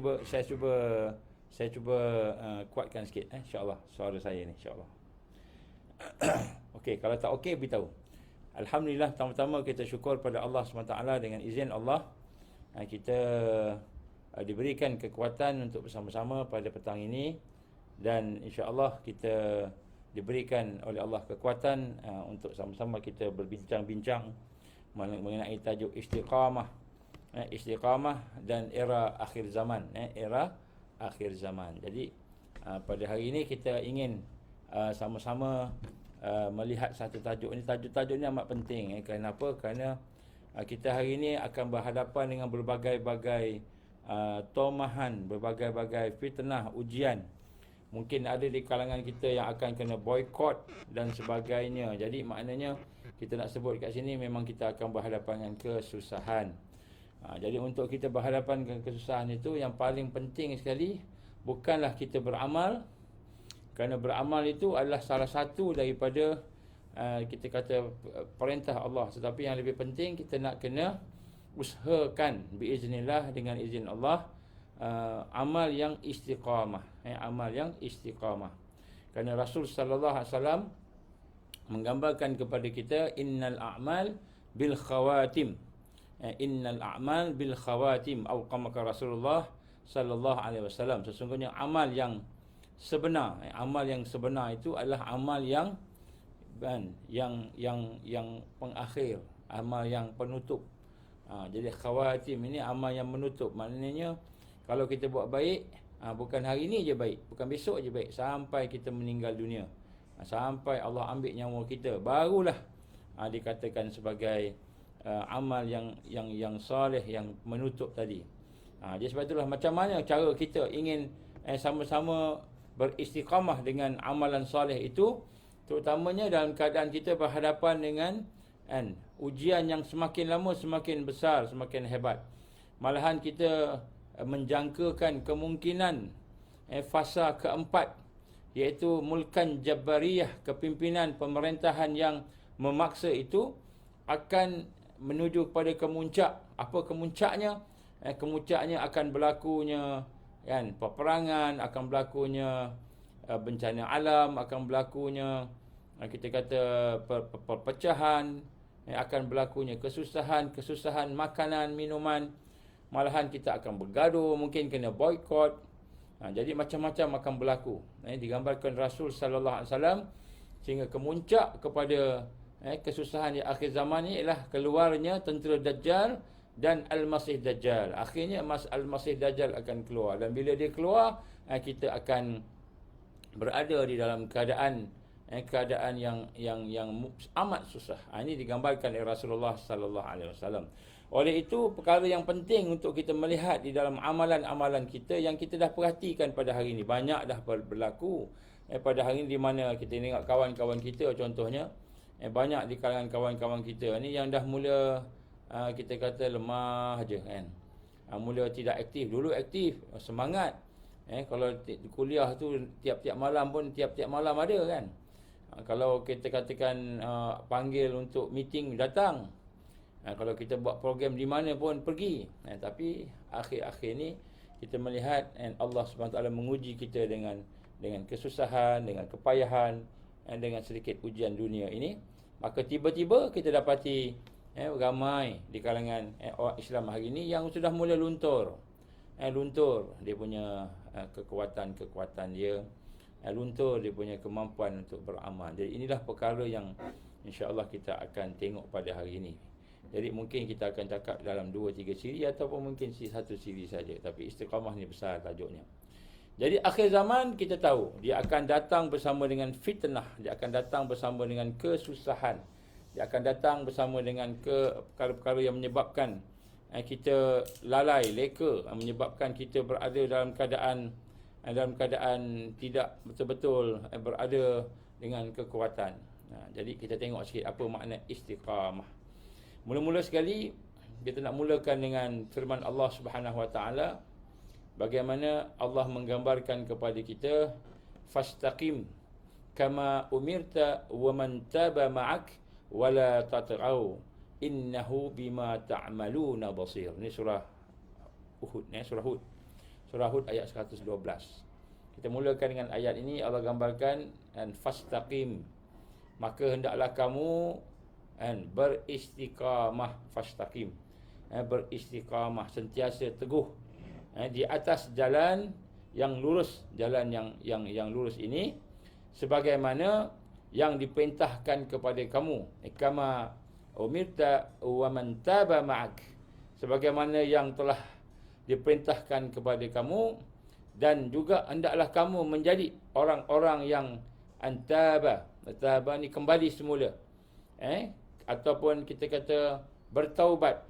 Saya cuba kuatkan sikit insya-Allah suara saya ni insya-Allah. Okey, kalau tak okey beritahu. Alhamdulillah, pertama-tama kita syukur pada Allah SWT. Dengan izin Allah kita diberikan kekuatan untuk bersama-sama pada petang ini, dan insya-Allah kita diberikan oleh Allah kekuatan untuk sama-sama kita berbincang-bincang mengenai tajuk istiqamah. Istiqamah dan era akhir zaman. Era akhir zaman. Jadi pada hari ini kita ingin sama-sama melihat satu tajuk ni. Tajuk ni amat penting. Kenapa? Kerana kita hari ini akan berhadapan dengan berbagai-bagai tomahan, berbagai-bagai fitnah, ujian. Mungkin ada di kalangan kita yang akan kena boykot dan sebagainya. Jadi maknanya kita nak sebut kat sini memang kita akan berhadapan dengan kesusahan. Jadi untuk kita berhadapan dengan kesusahan itu, yang paling penting sekali bukanlah kita beramal, kerana beramal itu adalah salah satu daripada kita kata perintah Allah. Tetapi yang lebih penting kita nak kena usahakan biiznillah, dengan izin Allah, amal yang istiqamah. Amal yang istiqamah. Kerana Rasul sallallahu alaihi wasallam menggambarkan kepada kita, innal a'mal bil khawatim. Innal a'mal bil khawatim, atau kama Rasulullah sallallahu alaihi wasallam. Sesungguhnya amal yang sebenar, amal yang sebenar itu adalah amal yang pengakhir, amal yang penutup. Jadi khawatim ini amal yang menutup. Maknanya kalau kita buat baik, bukan hari ini je baik, bukan besok je baik, sampai kita meninggal dunia, sampai Allah ambil nyawa kita, barulah dikatakan sebagai amal yang soleh, yang menutup tadi. Jadi sebab itulah macam mana cara kita ingin sama-sama beristiqamah dengan amalan soleh itu, terutamanya dalam keadaan kita berhadapan dengan ujian yang semakin lama semakin besar, semakin hebat. Malahan kita menjangkakan kemungkinan fasa keempat, iaitu mulkan Jabbariyah, kepimpinan pemerintahan yang memaksa itu akan menuju kepada kemuncak. Apa kemuncaknya? Kemuncaknya akan berlakunya peperangan, akan berlakunya bencana alam, akan berlakunya kita kata perpecahan, akan berlakunya kesusahan makanan, minuman. Malahan kita akan bergaduh, mungkin kena boykot. Jadi macam-macam akan berlaku. Digambarkan Rasul sallallahu alaihi wasallam, sehingga kemuncak kepada kesusahan di akhir zaman ni ialah keluarnya tentera Dajjal dan Al-Masih Dajjal. Akhirnya Al-Masih Dajjal akan keluar, dan bila dia keluar, kita akan berada di dalam keadaan yang amat susah. Ini digambarkan oleh Rasulullah sallallahu alaihi wasallam. Oleh itu, perkara yang penting untuk kita melihat di dalam amalan-amalan kita yang kita dah perhatikan pada hari ini, banyak dah berlaku pada hari ini, di mana kita tengok kawan-kawan kita contohnya, banyak di kalangan kawan-kawan kita ni yang dah mula kita kata lemah je kan. Mula tidak aktif. Dulu aktif, semangat. Kalau kuliah tu tiap-tiap malam pun tiap-tiap malam ada kan. Kalau kita katakan panggil untuk meeting, datang. Kalau kita buat program di mana pun pergi. Tapi akhir-akhir ni kita melihat Allah SWT menguji kita dengan kesusahan, dengan kepayahan, dengan sedikit ujian dunia ini. Maka tiba-tiba kita dapati ramai di kalangan orang Islam hari ini yang sudah mula luntur. Luntur dia punya kekuatan dia, luntur dia punya kemampuan untuk beramal. Jadi inilah perkara yang insya-Allah kita akan tengok pada hari ini. Jadi mungkin kita akan cakap dalam 2-3 siri, ataupun mungkin satu siri saja. Tapi istiqamah ni besar tajuknya. Jadi akhir zaman kita tahu dia akan datang bersama dengan fitnah, dia akan datang bersama dengan kesusahan, dia akan datang bersama dengan perkara-perkara yang menyebabkan kita lalai, leka, menyebabkan kita berada dalam keadaan tidak betul-betul berada dengan kekuatan. Jadi kita tengok sikit apa makna istiqamah. Mula-mula sekali kita nak mulakan dengan firman Allah Subhanahu Wa Taala. Bagaimana Allah menggambarkan kepada kita, fastaqim kama umirta wa man taba ma'ak wa la tatghaw innahu bima ta'maluna basir. Ini surah Uhud, surah Hud. Surah Hud ayat 112. Kita mulakan dengan ayat ini. Allah gambarkan, dan fastaqim, maka hendaklah kamu beristiqamah. Fastaqim, beristiqamah, sentiasa teguh di atas jalan yang lurus. Jalan yang lurus ini sebagaimana yang diperintahkan kepada kamu, kama umirta wa man taba ma'ak, sebagaimana yang telah diperintahkan kepada kamu, dan juga hendaklah kamu menjadi orang-orang yang antaba. Taba ni kembali semula, ataupun kita kata bertaubat,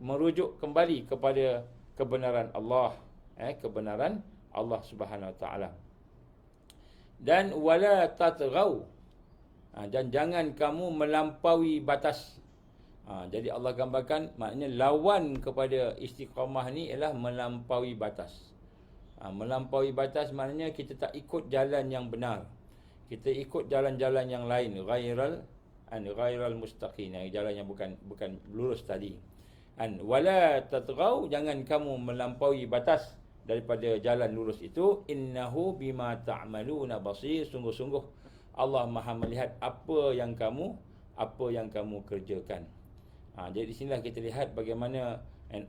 merujuk kembali kepada kebenaran Allah, kebenaran Allah Subhanahu Wa Taala. Dan wala tatghaw, dan jangan kamu melampaui batas. Jadi Allah gambarkan, maknanya lawan kepada istiqamah ni ialah melampaui batas. Melampaui batas maknanya kita tak ikut jalan yang benar. Kita ikut jalan-jalan yang lain, ghairal mustaqim, jalan yang bukan lurus tadi. Wala tatghaw, jangan kamu melampaui batas daripada jalan lurus itu. Innahu bima ta'maluna basir, sungguh-sungguh Allah Maha melihat apa yang kamu kerjakan. Jadi di sinilah kita lihat bagaimana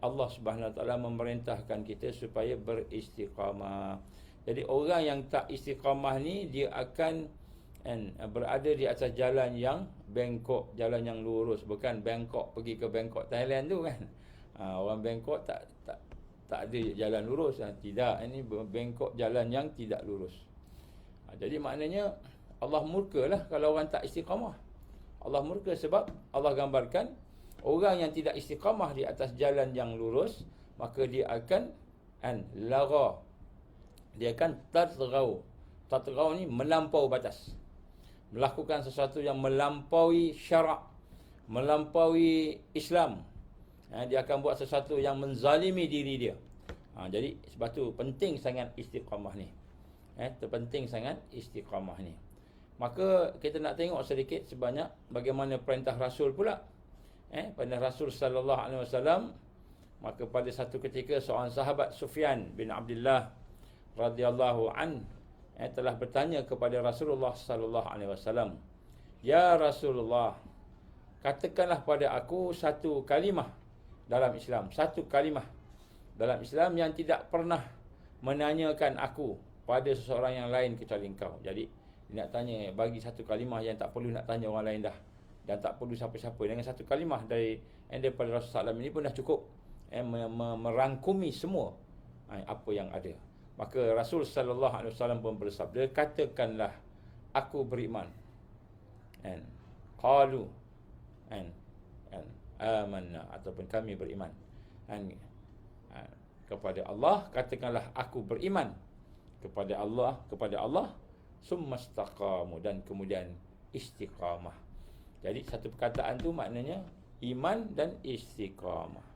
Allah Subhanahu Wa Taala memerintahkan kita supaya beristiqamah. Jadi orang yang tak istiqamah ni, dia akan berada di atas jalan yang bengkok, jalan yang lurus, bukan Bangkok pergi ke Bangkok Thailand tu kan. Orang Bangkok tak ada jalan lurus. Tidak, ini bengkok, jalan yang tidak lurus. Jadi maknanya Allah murka lah kalau orang tak istiqamah. Allah murka sebab Allah gambarkan orang yang tidak istiqamah di atas jalan yang lurus, maka dia akan lagha, dia akan tatghaw. Tatghaw ni melampau batas, melakukan sesuatu yang melampaui syarak, melampaui Islam. Dia akan buat sesuatu yang menzalimi diri dia. Jadi sebab tu penting sangat istiqamah ni. Terpenting sangat istiqamah ni. Maka kita nak tengok sedikit sebanyak bagaimana perintah Rasul pula. Pada Rasul sallallahu alaihi wasallam, maka pada satu ketika seorang sahabat Sufyan bin Abdullah radhiyallahu an telah bertanya kepada Rasulullah sallallahu alaihi wasallam, "Ya Rasulullah, katakanlah pada aku satu kalimah dalam Islam, satu kalimah dalam Islam yang tidak pernah menanyakan aku pada seseorang yang lain kecuali engkau." Jadi dia nak tanya, bagi satu kalimah yang tak perlu nak tanya orang lain dah, dan tak perlu siapa-siapa. Dengan satu kalimah daripada Rasulullah SAW ini pun dah cukup merangkumi semua apa yang ada. Maka Rasul sallallahu alaihi wasallam pun bersabda, katakanlah aku beriman. Qalu amanna, ataupun kami beriman kepada Allah. Katakanlah aku beriman kepada Allah, summa istaqamu, dan kemudian istiqamah. Jadi satu perkataan tu maknanya iman dan istiqamah.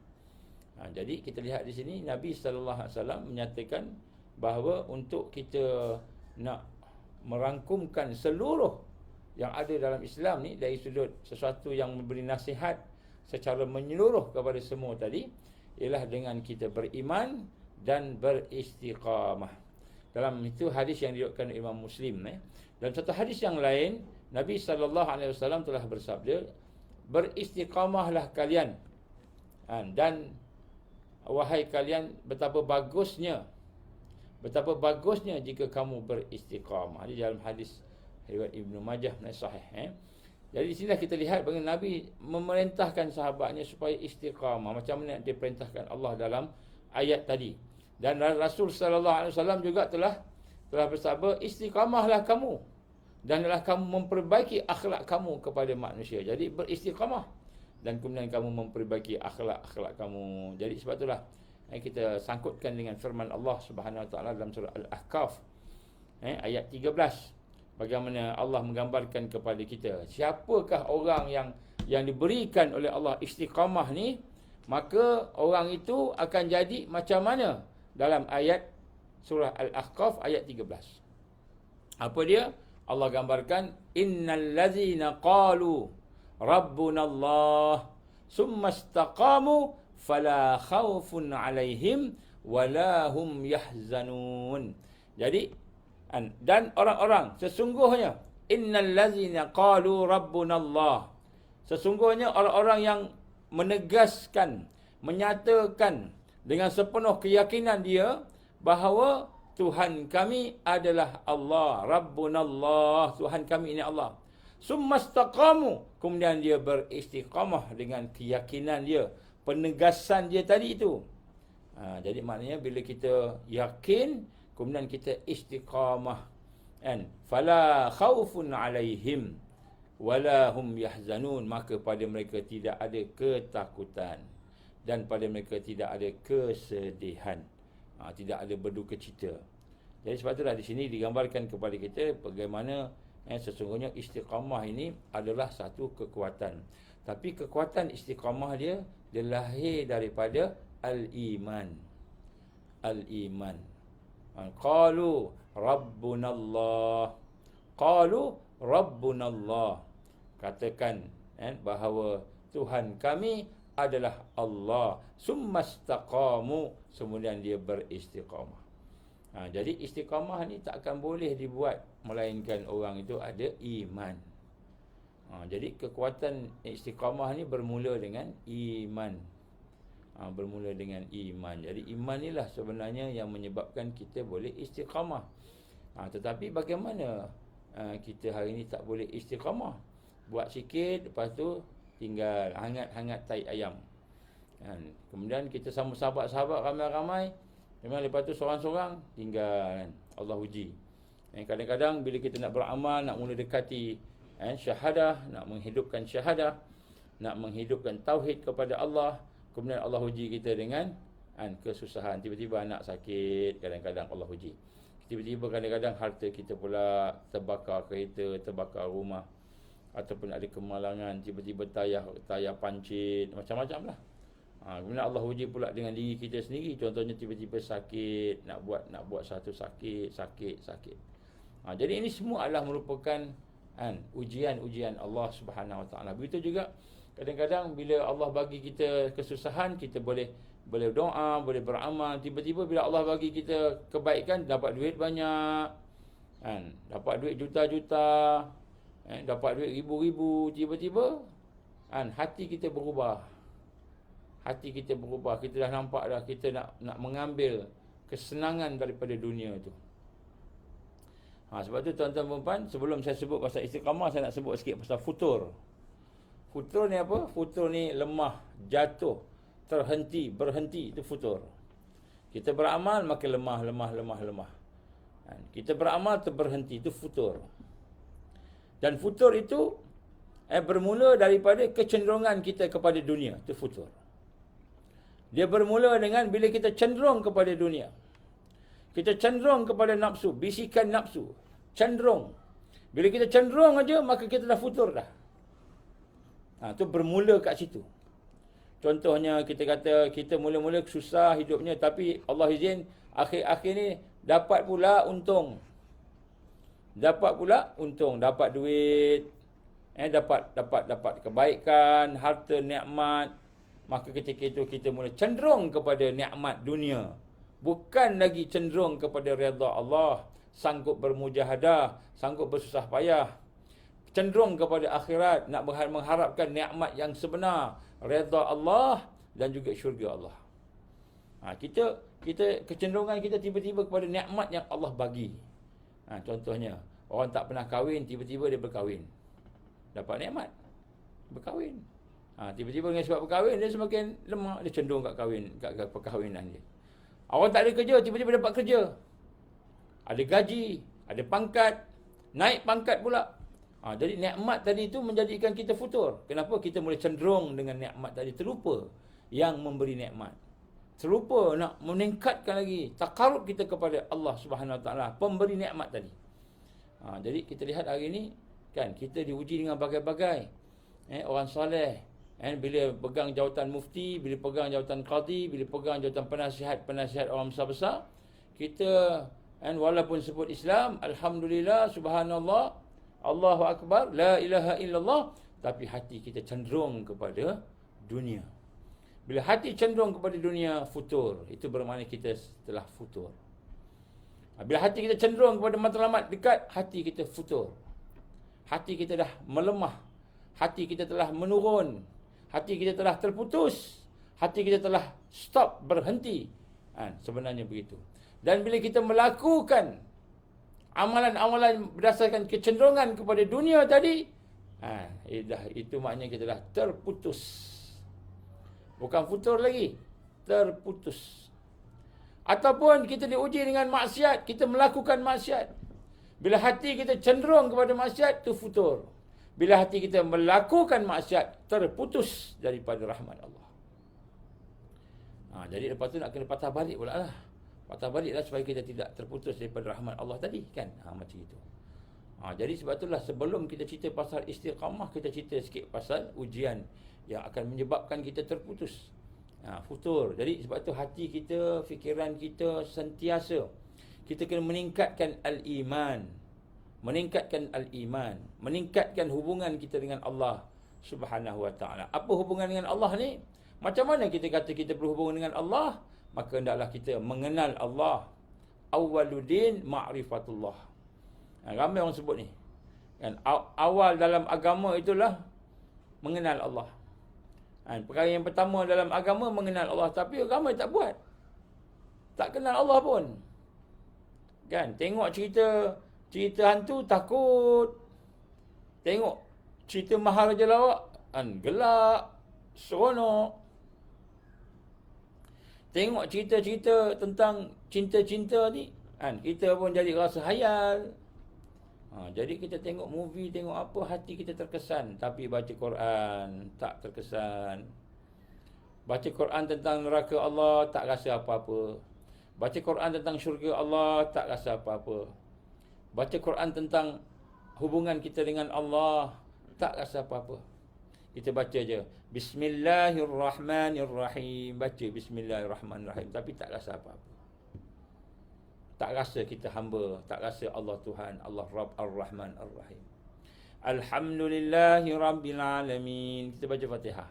Jadi kita lihat di sini Nabi sallallahu alaihi wasallam menyatakan bahawa untuk kita nak merangkumkan seluruh yang ada dalam Islam ni dari sudut sesuatu yang memberi nasihat secara menyeluruh kepada semua tadi, ialah dengan kita beriman dan beristiqamah. Dalam itu hadis yang diriwayatkan Imam Muslim. Dalam satu hadis yang lain, Nabi sallallahu alaihi wasallam telah bersabda, beristiqamahlah kalian, dan wahai kalian, betapa bagusnya jika kamu beristiqamah. Di dalam hadis riwayat Ibnu Majah sahih. Jadi di sinilah kita lihat bagaimana Nabi memerintahkan sahabatnya supaya istiqamah, macam mana diperintahkan Allah dalam ayat tadi. Dan Rasul sallallahu alaihi wasallam juga telah bersabda, istiqamahlah kamu, dan hendaklah kamu memperbaiki akhlak kamu kepada manusia. Jadi beristiqamah dan kemudian kamu memperbaiki akhlak kamu. Jadi sebab itulah kita sangkutkan dengan firman Allah Subhanahu Wa Taala dalam surah Al-Ahqaf ayat 13. Bagaimana Allah menggambarkan kepada kita siapakah orang yang diberikan oleh Allah istiqamah ni, maka orang itu akan jadi macam mana dalam ayat surah Al-Ahqaf ayat 13. Apa dia? Allah gambarkan, innal ladzina qalu rabbunallah summa istaqamu fala khaufun alaihim wala hum yahzanun. Jadi dan orang-orang sesungguhnya innal ladzina qalu rabbunallah, sesungguhnya orang-orang yang menegaskan, menyatakan dengan sepenuh keyakinan dia bahawa Tuhan kami adalah Allah, rabbunallah, Tuhan kami ini Allah. Summastaqamu, kemudian dia beristiqamah dengan keyakinan dia, penegasan dia tadi itu. Jadi maknanya bila kita yakin, kemudian kita istiqamah, kan, fala khaufun alaihim wala hum yahzanun, maka pada mereka tidak ada ketakutan dan pada mereka tidak ada kesedihan, tidak ada berduka cita. Jadi sebab itulah di sini digambarkan kepada kita bagaimana sesungguhnya istiqamah ini adalah satu kekuatan. Tapi kekuatan istiqamah dia lahir daripada al-iman. Al-iman. Qalu rabbunallah. Qalu rabbunallah. Katakan bahawa Tuhan kami adalah Allah. Summastaqamu, kemudian dia beristiqamah. Jadi istiqamah ni tak akan boleh dibuat melainkan orang itu ada iman. Jadi kekuatan istiqamah ni bermula dengan iman. Bermula dengan iman. Jadi iman inilah sebenarnya yang menyebabkan kita boleh istiqamah. Tetapi bagaimana kita hari ini tak boleh istiqamah? Buat sikit, lepas tu tinggal hangat-hangat tai ayam. Kemudian kita sama sahabat-sahabat ramai-ramai, memang lepas tu seorang-seorang tinggal, Allah uji. Kadang-kadang bila kita nak beramal, nak mula dekati syahadah, nak menghidupkan syahadah, nak menghidupkan tauhid kepada Allah, kemudian Allah uji kita dengan kesusahan. Tiba-tiba anak sakit, kadang-kadang Allah uji. Tiba-tiba kadang-kadang harta kita pula terbakar, kereta terbakar, rumah, ataupun ada kemalangan, tiba-tiba tayar pancit, macam-macam lah. Kemudian Allah uji pula dengan diri kita sendiri. Contohnya tiba-tiba sakit, nak buat satu sakit. Jadi ini semua adalah merupakan ujian-ujian Allah Subhanahu Wa Taala. Begitu juga kadang-kadang bila Allah bagi kita kesusahan, kita boleh doa, boleh beramal. Tiba-tiba bila Allah bagi kita kebaikan, dapat duit banyak, dapat duit juta-juta, dapat duit ribu-ribu, tiba-tiba hati kita berubah. Kita dah nampak dah kita nak mengambil kesenangan daripada dunia itu. Sebab tu tuan-tuan dan puan, sebelum saya sebut pasal istiqamah, saya nak sebut sikit pasal futur. Futur ni apa? Futur ni lemah, jatuh, berhenti, itu futur. Kita beramal maka lemah. Kita beramal terberhenti, itu futur. Dan futur itu bermula daripada kecenderungan kita kepada dunia, itu futur. Dia bermula dengan bila kita cenderung kepada dunia. Kita cenderung kepada nafsu, bisikan nafsu, cenderung. Bila kita cenderung aja, maka kita dah futur dah. Itu bermula kat situ. Contohnya kita kata kita mula-mula susah hidupnya, tapi Allah izin akhir-akhir ni dapat pula untung. Dapat duit, dapat kebaikan, harta, nikmat. Maka ketika itu kita mula cenderung kepada nikmat dunia, bukan lagi cenderung kepada redha Allah, sanggup bermujahadah, sanggup bersusah payah, cenderung kepada akhirat, nak mengharapkan nikmat yang sebenar, redha Allah dan juga syurga Allah. Kita kecenderungan kita tiba-tiba kepada nikmat yang Allah bagi. Contohnya, orang tak pernah kahwin, tiba-tiba dia berkahwin, dapat nikmat, berkahwin. Tiba-tiba dengan sebab berkahwin, dia semakin lemah, dia cenderung kat perkahwinan dia. Orang tak ada kerja, tiba-tiba dapat kerja, ada gaji, ada pangkat, naik pangkat pula. Jadi nikmat tadi itu menjadikan kita futur. Kenapa? Kita mula cenderung dengan nikmat tadi, terlupa yang memberi nikmat, terlupa nak meningkatkan lagi takarub kita kepada Allah Subhanahu Wa Taala, pemberi nikmat tadi. Jadi kita lihat hari ini kan, kita diuji dengan bagai-bagai orang soleh. Bila pegang jawatan mufti, bila pegang jawatan qadi, bila pegang jawatan penasihat orang besar-besar, kita walaupun sebut Islam, alhamdulillah, subhanallah, Allahu akbar, la ilaha illallah, tapi hati kita cenderung kepada dunia. Bila hati cenderung kepada dunia, futur. Itu bermakna kita telah futur. Bila hati kita cenderung kepada matlamat dekat, hati kita futur. Hati kita dah melemah. Hati kita telah menurun. Hati kita telah terputus. Hati kita telah stop, berhenti. Sebenarnya begitu. Dan bila kita melakukan amalan-amalan berdasarkan kecenderungan kepada dunia tadi, itu maknanya kita dah terputus. Bukan futur lagi, terputus. Ataupun kita diuji dengan maksiat, kita melakukan maksiat. Bila hati kita cenderung kepada maksiat, itu futur. Bila hati kita melakukan maksiat, terputus daripada rahmat Allah. Jadi lepas tu nak kena patah balik pula lah. Patah baliklah supaya kita tidak terputus daripada rahmat Allah tadi, kan? Macam itu. Jadi sebab itulah sebelum kita cerita pasal istiqamah, kita cerita sikit pasal ujian yang akan menyebabkan kita terputus. Futur. Jadi sebab tu hati kita, fikiran kita sentiasa kita kena meningkatkan al-iman. Meningkatkan al-iman, meningkatkan hubungan kita dengan Allah Subhanahu wa taala. Apa hubungan dengan Allah ni? Macam mana kita kata kita berhubungan dengan Allah? Maka hendaklah kita mengenal Allah. Awwaluddin ma'rifatullah. Ramai orang sebut ni. Kan awal dalam agama itulah mengenal Allah. Perkara yang pertama dalam agama mengenal Allah, tapi ramai tak buat. Tak kenal Allah pun. Kan tengok cerita hantu takut. Tengok cerita Maharaja Lawak gelak, seronok. Tengok cerita-cerita tentang cinta-cinta ni, kita pun jadi rasa hayal. Jadi kita tengok movie, tengok apa, hati kita terkesan. Tapi baca Quran tak terkesan. Baca Quran tentang neraka Allah, tak rasa apa-apa. Baca Quran tentang syurga Allah, tak rasa apa-apa. Baca Quran tentang hubungan kita dengan Allah, tak rasa apa-apa. Kita baca je Bismillahirrahmanirrahim. Baca Bismillahirrahmanirrahim, tapi tak rasa apa-apa. Tak rasa kita hamba, tak rasa Allah Tuhan, Allah Rabb Ar-Rahman Ar-Rahim. Alhamdulillahi Rabbil Alamin. Kita baca Fatihah.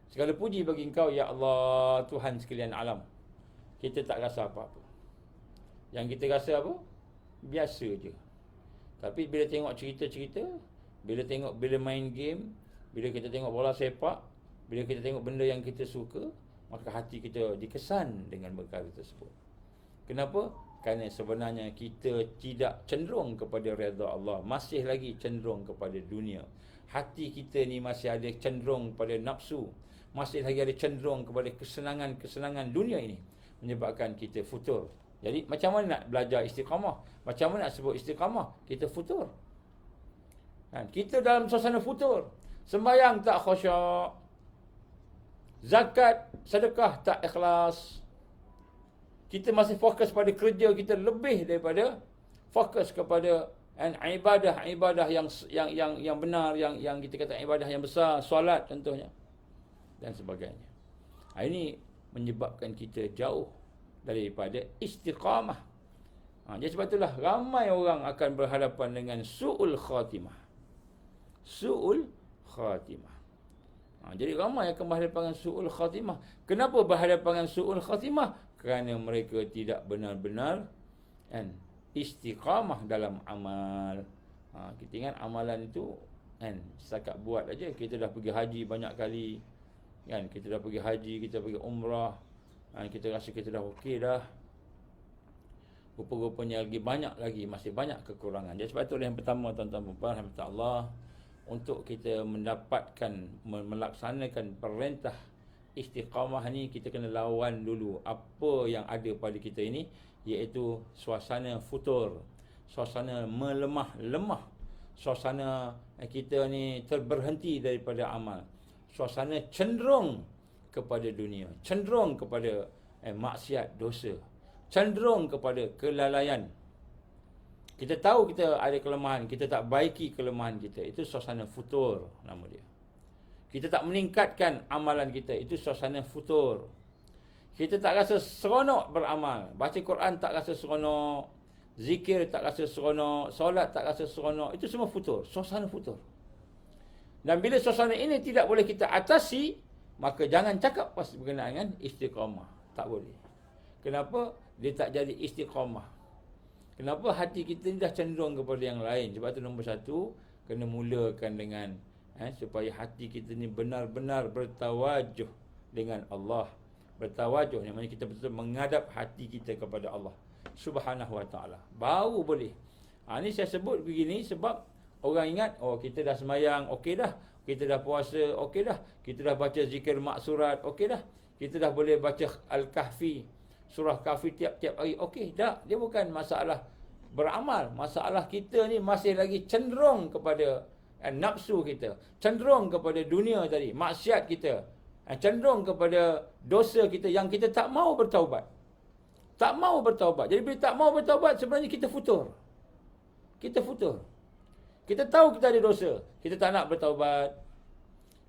Segala puji bagi Engkau ya Allah, Tuhan sekalian alam. Kita tak rasa apa-apa. Yang kita rasa apa? Biasa je. Tapi bila tengok cerita-cerita, bila main game, bila kita tengok bola sepak, bila kita tengok benda yang kita suka, maka hati kita dikesan dengan perkara tersebut. Kenapa? Kerana sebenarnya kita tidak cenderung kepada redha Allah, masih lagi cenderung kepada dunia. Hati kita ni masih ada cenderung pada nafsu, masih lagi ada cenderung kepada kesenangan-kesenangan dunia ini, menyebabkan kita futur. Jadi macam mana nak belajar istiqamah? Macam mana nak sebut istiqamah? Kita futur. Kita dalam suasana futur. Sembahyang tak khusyuk, zakat, sedekah tak ikhlas. Kita masih fokus pada kerja kita lebih daripada fokus kepada ibadah yang benar, yang kita kata ibadah yang besar, solat contohnya dan sebagainya. Ini menyebabkan kita jauh daripada istiqamah. Jadi sebab itulah ramai orang akan berhadapan dengan su'ul khatimah. Su'ul khatimah. Jadi ramai akan berhadapan dengan su'ul khatimah. Kenapa berhadapan dengan su'ul khatimah? Kerana mereka tidak benar-benar istiqamah dalam amal. Kita ingat amalan itu setakat buat aja. Kita dah pergi haji banyak kali, kan? Kita dah pergi haji, kita pergi umrah, kita rasa kita dah okey dah. Rupa-rupanya masih banyak kekurangan. Jadi sebab itu yang pertama, tuan-tuan dan puan, alhamdulillah, untuk kita melaksanakan perintah istiqamah ni, kita kena lawan dulu apa yang ada pada kita ini, iaitu suasana futur, suasana lemah, suasana kita ni terberhenti daripada amal, suasana cenderung kepada dunia, cenderung kepada maksiat, dosa, cenderung kepada kelalaian. Kita tahu kita ada kelemahan, kita tak baiki kelemahan kita, itu suasana futur nama dia. Kita tak meningkatkan amalan kita, itu suasana futur. Kita tak rasa seronok beramal, baca Quran tak rasa seronok, zikir tak rasa seronok, solat tak rasa seronok, itu semua futur, suasana futur. Dan bila suasana ini tidak boleh kita atasi, maka jangan cakap pas berkenaan dengan istiqamah. Tak boleh. Kenapa? Dia tak jadi istiqamah. Kenapa? Hati kita ni dah cenderung kepada yang lain. Sebab tu nombor satu, kena mulakan dengan supaya hati kita ni benar-benar bertawajuh dengan Allah. Bertawajuh ni maknanya kita betul-betul menghadap hati kita kepada Allah Subhanahu wa taala. Baru boleh. Ni saya sebut begini sebab orang ingat, oh kita dah semayang, okey dah. Kita dah puasa, okey dah. Kita dah baca zikir maksurat, okey dah. Kita dah boleh baca Al-Kahfi, surah Kahfi tiap-tiap hari, okey. Tak, dia bukan masalah beramal. Masalah kita ni masih lagi cenderung kepada nafsu kita, cenderung kepada dunia tadi, maksiat kita, cenderung kepada dosa kita yang kita tak mau bertaubat. Tak mau bertaubat. Jadi bila tak mau bertaubat, sebenarnya kita futur. Kita futur. Kita tahu kita ada dosa, kita tak nak bertaubat.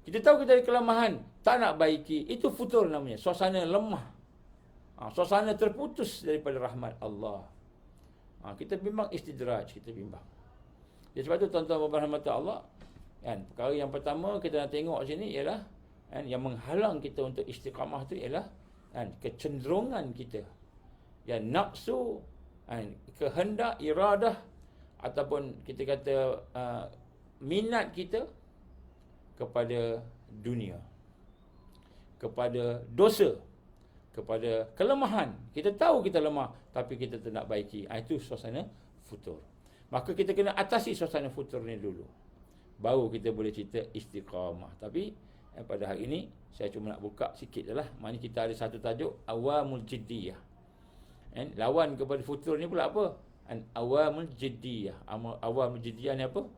Kita tahu kita ada kelemahan, tak nak baiki. Itu futur namanya. Suasana lemah. Suasana terputus daripada rahmat Allah. Kita bimbang istidraj, kita bimbang. Jadi sebab tu tuan-tuan berrahmat Allah, perkara yang pertama kita nak tengok sini ialah yang menghalang kita untuk istiqamah tu ialah kecenderungan kita. Yang nafsu, kehendak, iradah ataupun kita kata minat kita kepada dunia, kepada dosa, kepada kelemahan. Kita tahu kita lemah tapi kita tak nak baiki. Itu suasana futur. Maka kita kena atasi suasana futur ni dulu, baru kita boleh cerita istiqamah. Tapi pada hari ini saya cuma nak buka sikit je lah. Maknanya kita ada satu tajuk, awamul jiddiyah. Lawan kepada futur ni pula apa? Awamul jiddiyah. Awamul jiddiyah ni apa?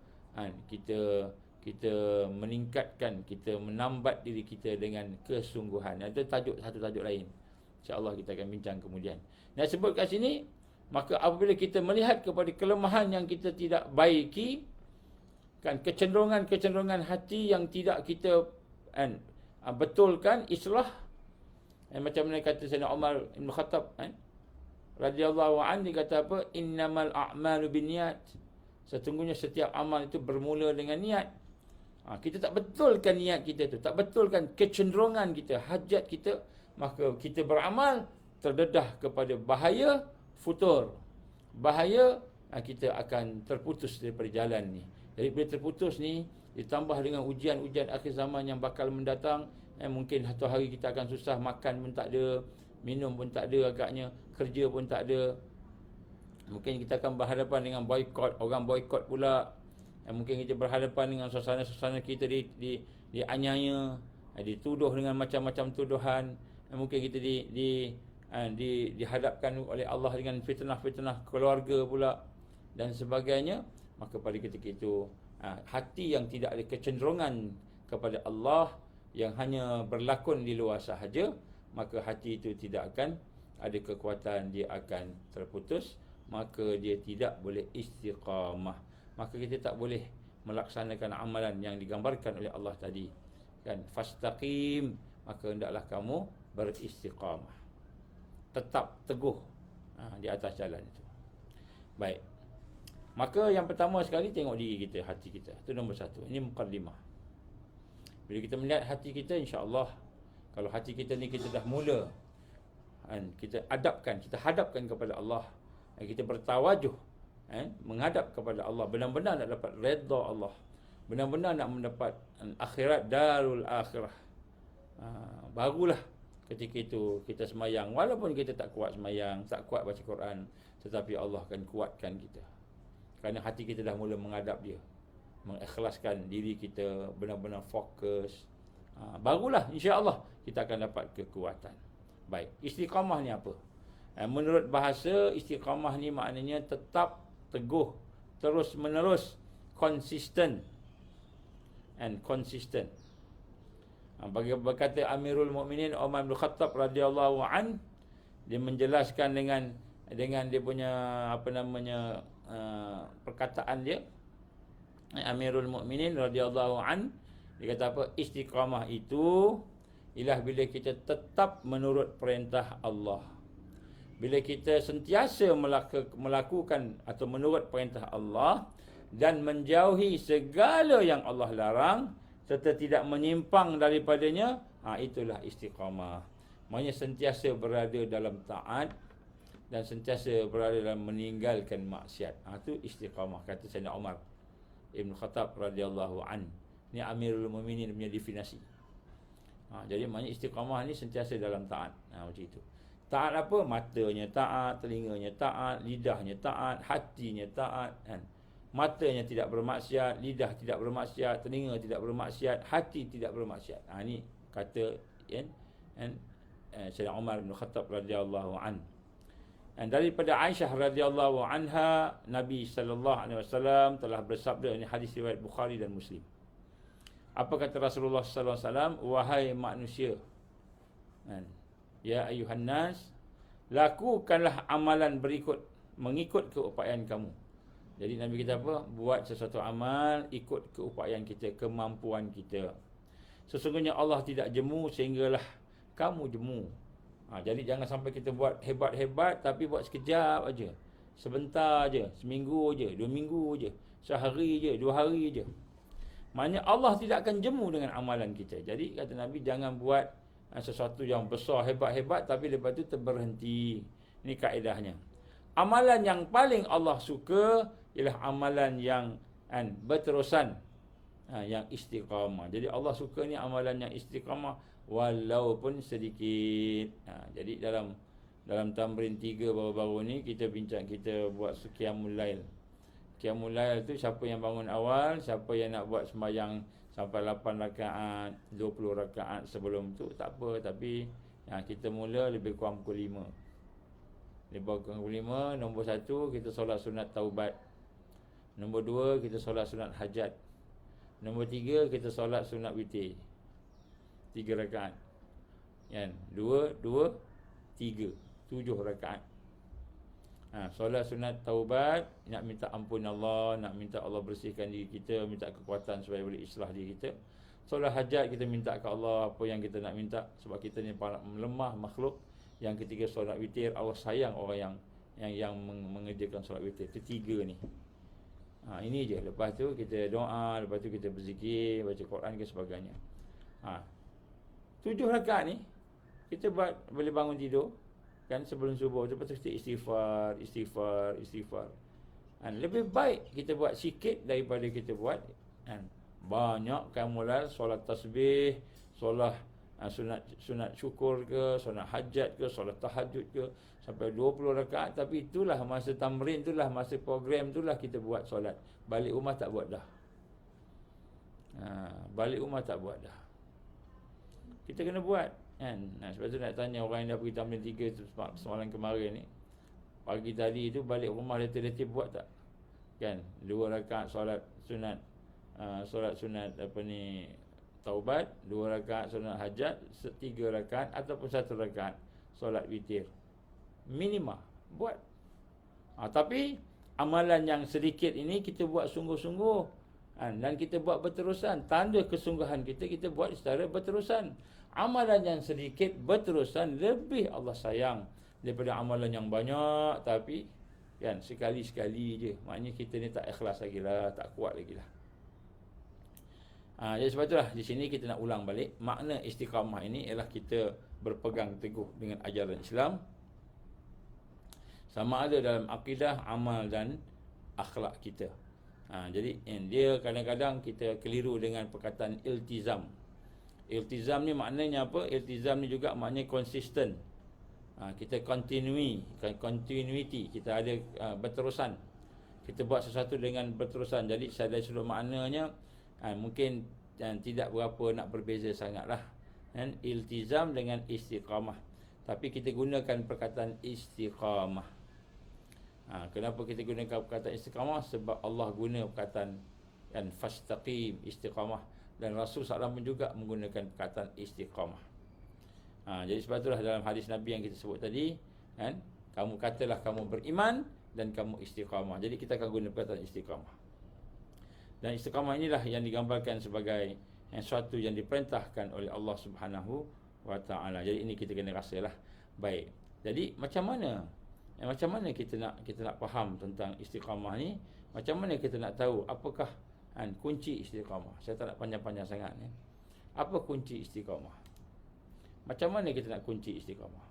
Kita meningkatkan, kita menambat diri kita dengan kesungguhan. Itu satu tajuk lain. InsyaAllah kita akan bincang kemudian. Nah, sebut kat sini, maka apabila kita melihat kepada kelemahan yang kita tidak baiki, kecenderungan-kecenderungan hati yang tidak kita betulkan, islah, macam mana kata Sayyidina Umar Ibn Khattab radhiyallahu anhu, dia kata apa? Innamal a'malu binniyat. Sesungguhnya setiap amal itu bermula dengan niat. Kita tak betulkan niat kita tu, tak betulkan kecenderungan kita, hajat kita, maka kita beramal terdedah kepada bahaya futur. Bahaya kita akan terputus daripada jalan ni. Jadi bila terputus ni, ditambah dengan ujian-ujian akhir zaman yang bakal mendatang, mungkin satu hari kita akan susah, makan pun tak ada, minum pun tak ada agaknya, kerja pun tak ada. Mungkin kita akan berhadapan dengan boikot, orang boikot pula. Mungkin kita berhadapan dengan suasana-suasana kita dianiaya, dituduh dengan macam-macam tuduhan. Mungkin kita dihadapkan oleh Allah dengan fitnah-fitnah keluarga pula dan sebagainya. Maka pada ketika itu hati yang tidak ada kecenderungan kepada Allah, yang hanya berlakon di luar sahaja, maka hati itu tidak akan ada kekuatan, dia akan terputus, maka dia tidak boleh istiqamah. Maka kita tak boleh melaksanakan amalan yang digambarkan oleh Allah tadi, kan, fastaqim, maka hendaklah kamu beristiqamah, tetap teguh di atas jalan itu. Baik, maka yang pertama sekali tengok diri kita, hati kita. Itu nombor satu. Ini muqaddimah. Bila kita melihat hati kita, insya-Allah, kalau hati kita ni kita dah mula kita hadapkan kepada Allah, kita bertawajuh menghadap kepada Allah, benar-benar nak dapat redha Allah, benar-benar nak mendapat akhirat, darul akhirah, barulah ketika itu kita semayang. Walaupun kita tak kuat semayang, tak kuat baca Quran, tetapi Allah akan kuatkan kita, kerana hati kita dah mula menghadap dia, mengikhlaskan diri kita, benar-benar fokus. Barulah insya-Allah kita akan dapat kekuatan. Baik, istiqamah ni apa? Menurut bahasa, istiqamah ni maknanya tetap, teguh, terus menerus, konsisten. Bagi berkata Amirul Mukminin Umar bin Khattab radhiyallahu an, dia menjelaskan dengan dia punya perkataan dia, Amirul Mukminin radhiyallahu an, dia kata apa? Istiqamah itu ialah bila kita tetap menurut perintah Allah. Bila kita sentiasa melakukan atau menurut perintah Allah dan menjauhi segala yang Allah larang, serta tidak menyimpang daripadanya, itulah istiqamah. Maksudnya sentiasa berada dalam taat dan sentiasa berada dalam meninggalkan maksiat. Itu istiqamah, kata Sayyidina Umar Ibn Khattab radhiyallahu an. Ini Amirul Mukminin punya definisi. Jadi maknanya istiqamah ni sentiasa dalam taat. Macam itu. Taat apa? Matanya taat, telinganya taat, lidahnya taat, hatinya taat, kan? Matanya tidak bermaksiat, lidah tidak bermaksiat, telinga tidak bermaksiat, hati tidak bermaksiat. Ini kata Sayyidina Umar bin Khattab radhiyallahu an. Dan daripada Aisyah radhiyallahu anha, Nabi sallallahu alaihi wasallam telah bersabda, ini hadis riwayat Bukhari dan Muslim. Apa kata Rasulullah sallallahu alaihi wasallam? Wahai manusia, ya ayuhan nas, lakukanlah amalan berikut mengikut keupayaan kamu. Jadi Nabi kata apa? Buat sesuatu amal ikut keupayaan kita, kemampuan kita. Sesungguhnya Allah tidak jemu sehinggalah kamu jemu. Jadi jangan sampai kita buat hebat-hebat tapi buat sekejap aja, sebentar aja, seminggu aja, 2 minggu aja, sehari aja, 2 hari aja. Maknanya Allah tidak akan jemu dengan amalan kita. Jadi kata Nabi, jangan buat sesuatu yang besar, hebat-hebat tapi lepas tu terberhenti. Ini kaedahnya. Amalan yang paling Allah suka ialah amalan yang berterusan, yang istiqamah. Jadi Allah suka ni amalan yang istiqamah walaupun sedikit. Jadi dalam tamrin 3 baru-baru ni kita bincang, kita buat qiyamul lail. Qiyamul lail tu siapa yang bangun awal, siapa yang nak buat sembahyang sampai 8 rakaat, 20 rakaat sebelum tu tak apa, tapi kita mula lebih kurang pukul 5. Lebih kurang pukul 5. Nombor 1 kita solat sunat taubat. Nombor 2 kita solat sunat hajat. Nombor 3 kita solat sunat witir 3 rakaat. 2, 3, 7 rakaat. Solat sunat taubat, nak minta ampun Allah, nak minta Allah bersihkan diri kita, minta kekuatan supaya boleh islah diri kita. Solat hajat, kita minta ke Allah apa yang kita nak minta, sebab kita ni lemah makhluk. Yang ketiga solat witir, Allah sayang orang yang mengerjakan solat witir. Itu 3 ni. Ini je. Lepas tu kita doa, lepas tu kita berzikir, baca Quran ke sebagainya. 7 rakaat ni kita buat boleh bangun tidur kan sebelum subuh, lepas tu kita istighfar. Lebih baik kita buat sikit daripada kita buat banyak. Mulai solat tasbih, solat sunat syukur ke, solat hajat ke, solat tahajud ke, sampai 20 rakaat. Tapi itulah masa tamrin, itulah masa program, itulah kita buat solat. Balik rumah tak buat dah. Balik rumah tak buat dah. Kita kena buat kan. Sebab tu nak tanya orang yang dah pergi tamrin 3 semalam kemarin ni, pagi tadi tu balik rumah letih-letih buat tak? Kan 2 rakaat solat sunat, solat sunat taubat, 2 rakaat solat hajat, 3 rakaat ataupun 1 rakaat solat witir. Minima buat. Tapi amalan yang sedikit ini kita buat sungguh-sungguh, dan kita buat berterusan. Tanda kesungguhan kita buat secara berterusan. Amalan yang sedikit berterusan lebih Allah sayang daripada amalan yang banyak tapi kan sekali-sekali je. Maknanya kita ni tak ikhlas lagi lah, tak kuat lagi lah. Jadi sebab itulah di sini kita nak ulang balik, makna istiqamah ini ialah kita berpegang teguh dengan ajaran Islam, sama ada dalam akidah, amal dan akhlak kita. Jadi dia kadang-kadang kita keliru dengan perkataan iltizam. Iltizam ni maknanya apa? Iltizam ni juga maknanya konsisten. Kita continuity, kita ada berterusan. Kita buat sesuatu dengan berterusan. Jadi dari sudut maknanya mungkin tidak berapa nak berbeza sangatlah. Iltizam dengan istiqamah. Tapi kita gunakan perkataan istiqamah. Kenapa kita gunakan perkataan istiqamah? Sebab Allah guna perkataan fastaqim, istiqamah, dan Rasul SAW pun juga menggunakan perkataan istiqamah. Jadi sebab itulah dalam hadis Nabi yang kita sebut tadi, kamu katalah kamu beriman dan kamu istiqamah. Jadi kita akan guna perkataan istiqamah. Dan istiqamah inilah yang digambarkan sebagai sesuatu yang diperintahkan oleh Allah Subhanahu wa taala. Jadi ini kita kena rasalah baik. Jadi macam mana kita nak faham tentang istiqamah ni? Macam mana kita nak tahu apakah Kunci istiqamah. Saya tak nak panjang-panjang sangat ni. Apa kunci istiqamah? Macam mana kita nak kunci istiqamah?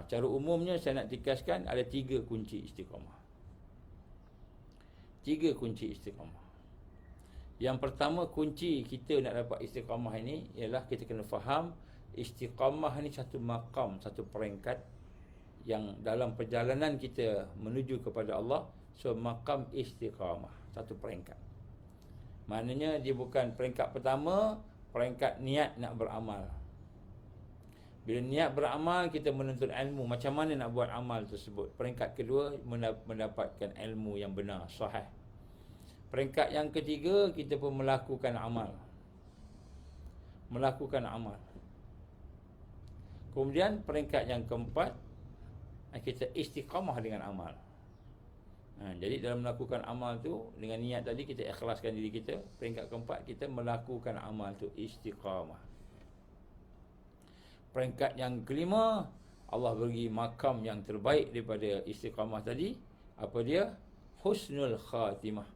Cara umumnya saya nak tikaskan ada 3 kunci istiqamah. 3 kunci istiqamah. Yang pertama, kunci kita nak dapat istiqamah ini ialah kita kena faham istiqamah ni satu maqam, satu peringkat yang dalam perjalanan kita menuju kepada Allah. So maqam istiqamah, satu peringkat. Maknanya dia bukan peringkat pertama, peringkat niat nak beramal. Bila niat beramal, kita menuntut ilmu macam mana nak buat amal tersebut. Peringkat kedua, mendapatkan ilmu yang benar, sahih. Peringkat yang ketiga, kita pun melakukan amal. Melakukan amal. Kemudian peringkat yang keempat, kita istiqamah dengan amal. Jadi dalam melakukan amal tu, dengan niat tadi kita ikhlaskan diri kita. Peringkat keempat, kita melakukan amal tu istiqamah. Peringkat yang kelima, Allah bagi makam yang terbaik daripada istiqamah tadi. Apa dia? Husnul khatimah.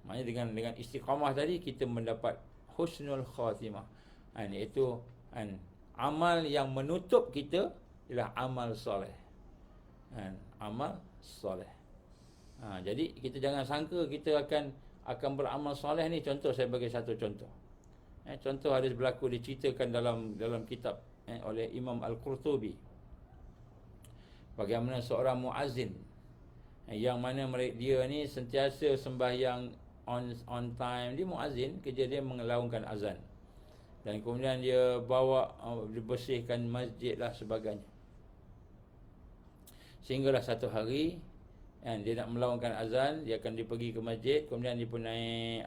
Maknanya dengan istiqamah tadi kita mendapat husnul khatimah. Iaitu amal yang menutup kita ialah amal soleh. Amal soleh. Jadi kita jangan sangka kita akan beramal soleh ni. Contoh, saya bagi satu contoh. Contoh ada berlaku diceritakan dalam kitab oleh Imam Al-Qurtubi. Bagaimana seorang muazzin yang mana dia ni sentiasa sembahyang on time. Dia muazzin, kerja dia mengelaungkan azan. Dan kemudian dia dibersihkan masjid lah sebagainya. Sehinggalah satu hari dia nak melaungkan azan, dia akan pergi ke masjid, kemudian dia pun naik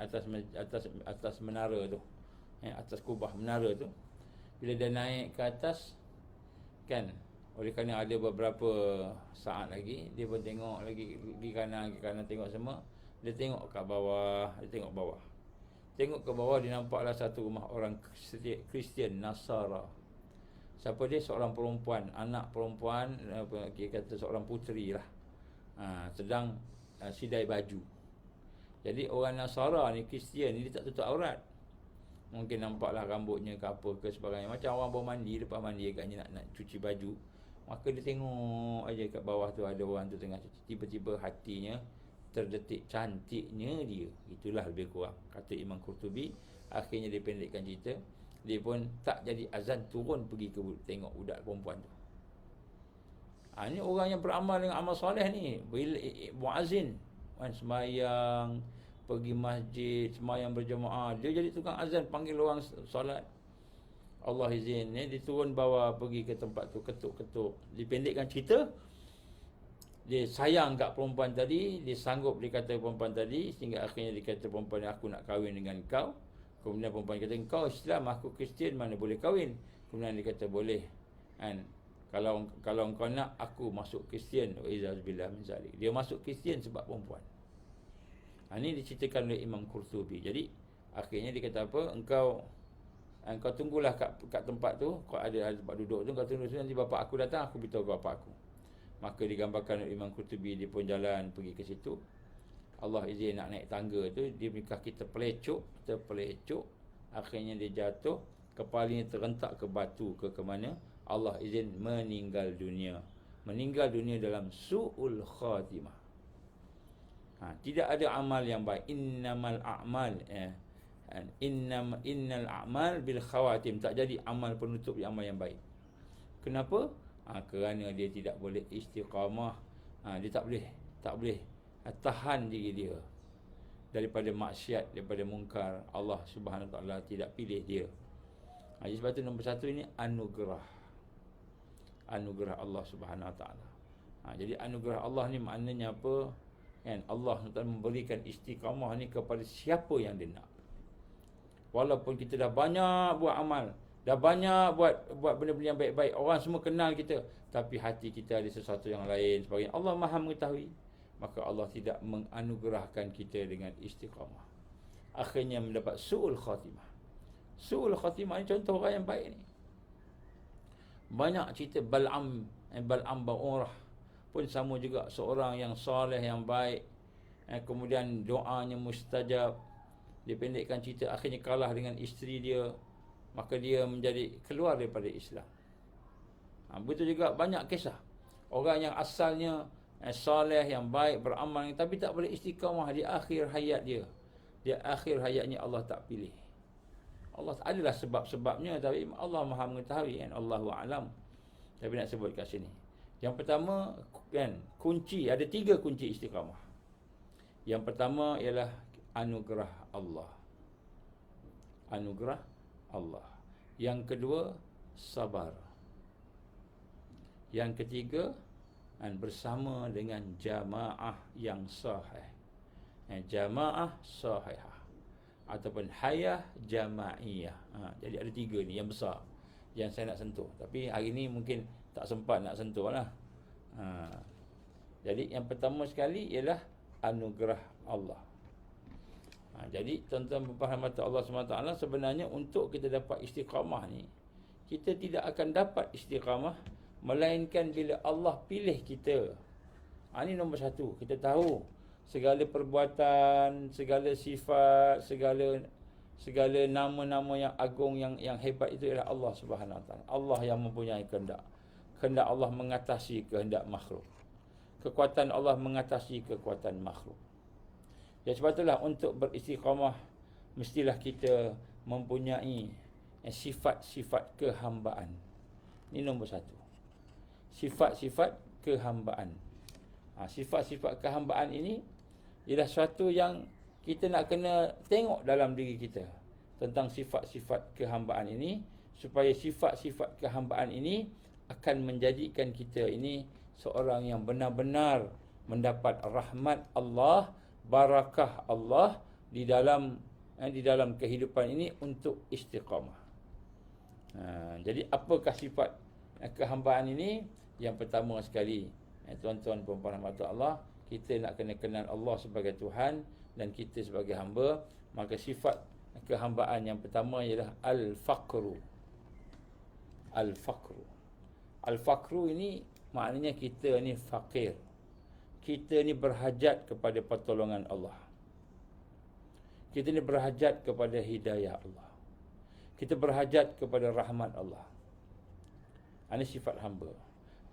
atas menara tu. Atas kubah menara tu. Bila dia naik ke atas, oleh kerana ada beberapa saat lagi, dia pun tengok lagi di kanan tengok semua. Dia tengok ke bawah, Tengok ke bawah, dia nampaklah satu rumah orang Kristian Nasara. Siapa dia? Seorang perempuan, anak perempuan, kata seorang puteri lah. Sedang sidai baju. Jadi orang Nasara ni, Kristian ni, dia tak tutup aurat. Mungkin nampaklah rambutnya ke apa ke sebagainya. Macam orang baru mandi, lepas mandi agaknya nak cuci baju. Maka dia tengok aja kat bawah tu ada orang tu tengah cuci. Tiba-tiba hatinya terdetik, cantiknya dia. Itulah lebih kurang kata Imam Qurtubi. Akhirnya dia pendekkan cerita. Dia pun tak jadi azan, turun pergi ke tengok budak perempuan tu. Ini orang yang beramal dengan amal soleh ni. Muazzin, sembahyang, pergi masjid, sembahyang berjemaah. Dia jadi tukang azan, panggil orang solat. Allah izin, dia turun bawah, pergi ke tempat tu, ketuk-ketuk. Dipendekkan cerita, dia sayang kat perempuan tadi. Dia sanggup, dia kata perempuan tadi, sehingga akhirnya dia kata perempuan, aku nak kahwin dengan kau. Kemudian perempuan kata, kau Islam, aku Kristian, mana boleh kahwin. Kemudian dia kata, boleh. Kalau kau nak aku masuk Kristian, wa'izazbillah min zalik. Dia masuk Kristian sebab perempuan. Ini diceritakan oleh Imam Qurtubi. Jadi akhirnya dia kata apa? Engkau tunggulah kat tempat tu. Kau ada tempat duduk tu, kau tunggu nanti bapak aku datang, aku beritahu bapak aku. Maka digambarkan oleh Imam Qurtubi, dia pun jalan pergi ke situ. Allah izin nak naik tangga tu, dia kaki terpelecuk. Akhirnya dia jatuh, kepalanya terhentak ke batu ke mana. Allah izin meninggal dunia. Meninggal dunia dalam su'ul khatimah. Tidak ada amal yang baik. Innamal a'mal innal a'mal bil khawatim. Tak jadi amal penutup di amal yang baik. Kenapa? Kerana dia tidak boleh istiqamah. Dia tak boleh tahan diri dia daripada maksiat, daripada mungkar. Allah Subhanahu Wa Taala tidak pilih dia. Jadi sebab tu nombor satu ini anugerah Allah Subhanahu Wa Taala. Jadi anugerah Allah ni maknanya apa? Allah memberikan istiqamah ni kepada siapa yang dia nak. Walaupun kita dah banyak buat amal, dah banyak buat benda-benda yang baik-baik, orang semua kenal kita, tapi hati kita ada sesuatu yang lain sebagainya. Allah Maha mengetahui. Maka Allah tidak menganugerahkan kita dengan istiqamah. Akhirnya mendapat su'ul khatimah. Su'ul khatimah ni contoh orang yang baik ni. Banyak cerita Bal'am Ba'urah pun sama juga, seorang yang soleh, yang baik. Kemudian doanya mustajab. Dia pendekkan cerita, akhirnya kalah dengan isteri dia, maka dia menjadi keluar daripada Islam. Betul juga banyak kisah orang yang asalnya soleh, yang baik, beramal, tapi tak boleh istiqamah di akhir hayat dia. Di akhir hayatnya Allah tak pilih. Allah adalah sebab-sebabnya, tapi Allah Maha mengetahui, kan, Allahu a'lam. Tapi nak sebut kat sini. Yang pertama, kan, kunci, ada 3 kunci istiqamah. Yang pertama ialah anugerah Allah. Anugerah Allah. Yang kedua, sabar. Yang ketiga, bersama dengan jamaah yang sahih. Jamaah sahihah ataupun hayah jamaiyah. Jadi ada 3 ni yang besar yang saya nak sentuh. Tapi hari ni mungkin tak sempat nak sentuh lah. Jadi yang pertama sekali ialah anugerah Allah. Jadi tuan-tuan berfaham mata Allah SWT, sebenarnya untuk kita dapat istiqamah ni, kita tidak akan dapat istiqamah melainkan bila Allah pilih kita. Ini nombor 1. Kita tahu segala perbuatan, segala sifat, segala nama-nama yang agung, yang hebat itu ialah Allah Subhanahu Wa Taala. Allah yang mempunyai kehendak. Kehendak Allah mengatasi kehendak makhluk. Kekuatan Allah mengatasi kekuatan makhluk. Ya, sebab itulah untuk beristiqamah mestilah kita mempunyai sifat-sifat kehambaan. Ini nombor 1. Sifat-sifat kehambaan. Sifat-sifat kehambaan ini ialah sesuatu yang kita nak kena tengok dalam diri kita tentang sifat-sifat kehambaan ini, supaya sifat-sifat kehambaan ini akan menjadikan kita ini seorang yang benar-benar mendapat rahmat Allah, barakah Allah di dalam kehidupan ini untuk istiqamah. Jadi apakah sifat kehambaan ini? Yang pertama sekali, tuan-tuan puan-puan rahmat Allah, kita nak kena kenal Allah sebagai Tuhan dan kita sebagai hamba. Maka sifat kehambaan yang pertama ialah al-faqru. Al-faqru. Al-faqru ini maknanya kita ni fakir. Kita ni berhajat kepada pertolongan Allah. Kita ni berhajat kepada hidayah Allah. Kita berhajat kepada rahmat Allah. Ini sifat hamba.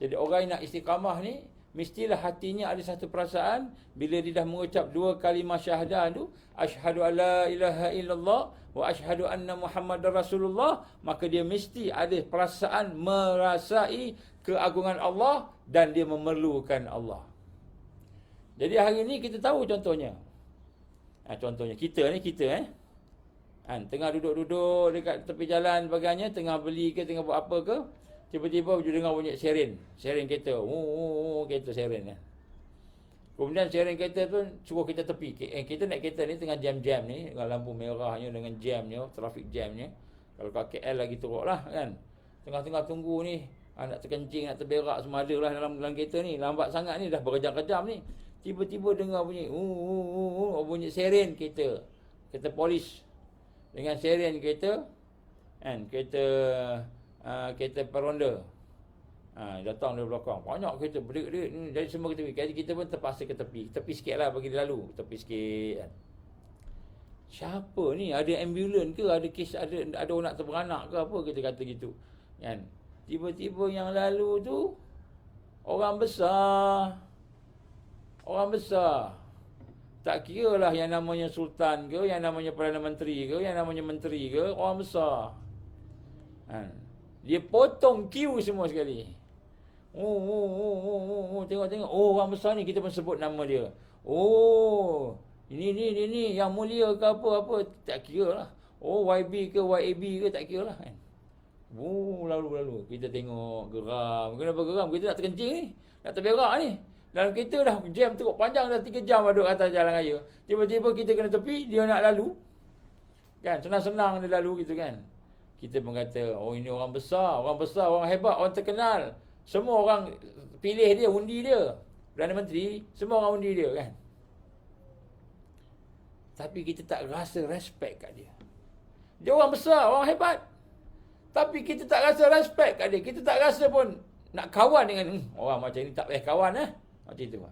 Jadi orang yang nak istiqamah ni, mestilah hatinya ada satu perasaan, bila dia dah mengucap 2 kalimah syahadah tu, asyhadu alla ilaha illallah wa asyhadu anna Muhammadar Rasulullah, maka dia mesti ada perasaan merasai keagungan Allah dan dia memerlukan Allah. Jadi hari ni kita tahu contohnya. Contohnya kita tengah duduk-duduk dekat tepi jalan sebagainya, tengah beli ke, tengah buat apa ke, tiba-tiba dia dengar bunyi siren kereta. Kereta siren. Kemudian siren kereta tu suruh kita tepi. Kita naik kereta ni tengah jam-jam ni, dengan lampu merahnya, dengan jamnya, trafik jamnya. Kalau kat KL lagi teruk lah kan. Tengah-tengah tunggu ni, nak terkencing, nak terberak, semua ada lah dalam kereta ni. Lambat sangat ni, dah berkejam-kejam ni. Tiba-tiba dengar bunyi bunyi siren kereta. Kereta polis. Dengan siren kereta, kan, kereta peronda. Datang dari belakang. Banyak kereta berdek-dek ni. Jadi semua kita pergi. Kita pun terpaksa ke tepi. Tepi sikit lah bagi dia lalu. Tepi sikit kan. Siapa ni? Ada ambulan ke? Ada kes, ada orang nak terberanak ke apa? Kita kata gitu. Kan? Tiba-tiba yang lalu tu orang besar. Orang besar. Tak kira lah yang namanya sultan ke, yang namanya Perdana Menteri ke, yang namanya menteri ke, orang besar. Dia potong queue semua sekali. Tengok. Orang besar ni, kita pun sebut nama dia. Ini yang mulia ke apa, tak kira lah. YB ke YAB ke, tak kira lah. Lalu. Kita tengok geram. Kenapa geram? Kita nak terkencing ni. Nak terberak ni. Dalam kereta dah jam teruk panjang, dah 3 jam duduk atas jalan raya. Tiba-tiba kita kena tepi, dia nak lalu. Kan, senang-senang dia lalu gitu kan. Kita pun kata, ini orang besar, orang hebat, orang terkenal. Semua orang pilih dia, undi dia. Perdana Menteri, semua orang undi dia kan. Tapi kita tak rasa respect kat dia. Dia orang besar, orang hebat. Tapi kita tak rasa respect kat dia. Kita tak rasa pun nak kawan dengan orang macam ni, tak payah kawan macam itu.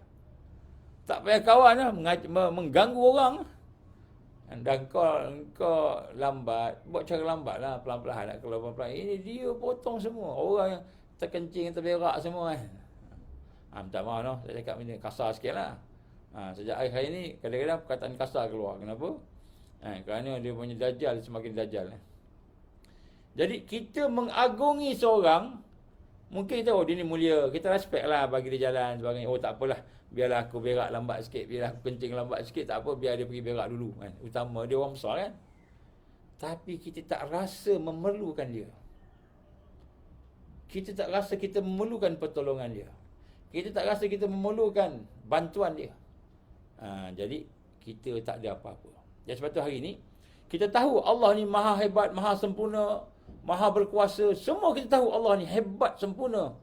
Tak payah kawan mengganggu orang. Dan kau lambat, buat cara lambat lah, pelan-pelan nak keluar pelan-pelan. Ini dia potong semua. Orang yang terkencing, terberak semua kan. Minta maaf noh, saya cakap ini kasar sikit lah. Sejak hari ni kadang-kadang perkataan kasar keluar. Kenapa? Kerana dia punya dajjal semakin dajjal. Jadi kita mengagungi seorang, mungkin kita, dia ni mulia, kita respect lah, bagi dia jalan sebagainya. Tak apalah, biarlah aku berak lambat sikit, biarlah aku kencing lambat sikit, tak apa, biar dia pergi berak dulu kan. Utama dia orang besar kan. Tapi kita tak rasa memerlukan dia. Kita tak rasa kita memerlukan pertolongan dia. Kita tak rasa kita memerlukan bantuan dia. Jadi kita tak ada apa-apa. Jadi sebab tu hari ni kita tahu Allah ni maha hebat, maha sempurna, maha berkuasa. Semua kita tahu Allah ni hebat, sempurna.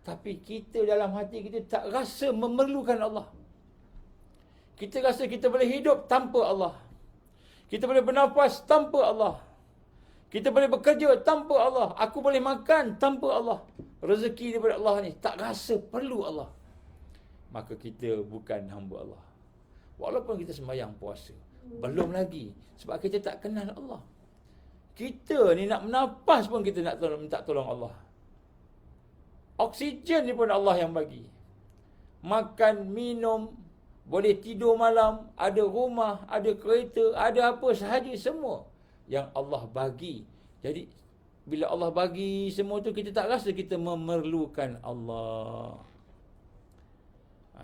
Tapi kita dalam hati kita tak rasa memerlukan Allah. Kita rasa kita boleh hidup tanpa Allah. Kita boleh bernafas tanpa Allah. Kita boleh bekerja tanpa Allah. Aku boleh makan tanpa Allah. Rezeki daripada Allah ni. Tak rasa perlu Allah. Maka kita bukan hamba Allah. Walaupun kita sembahyang puasa. Belum lagi. Sebab kita tak kenal Allah. Kita ni nak bernafas pun kita nak minta tolong Allah. Oksigen ni pun Allah yang bagi. Makan, minum, boleh tidur malam, ada rumah, ada kereta, ada apa sahaja, semua yang Allah bagi. Jadi bila Allah bagi semua tu, kita tak rasa kita memerlukan Allah.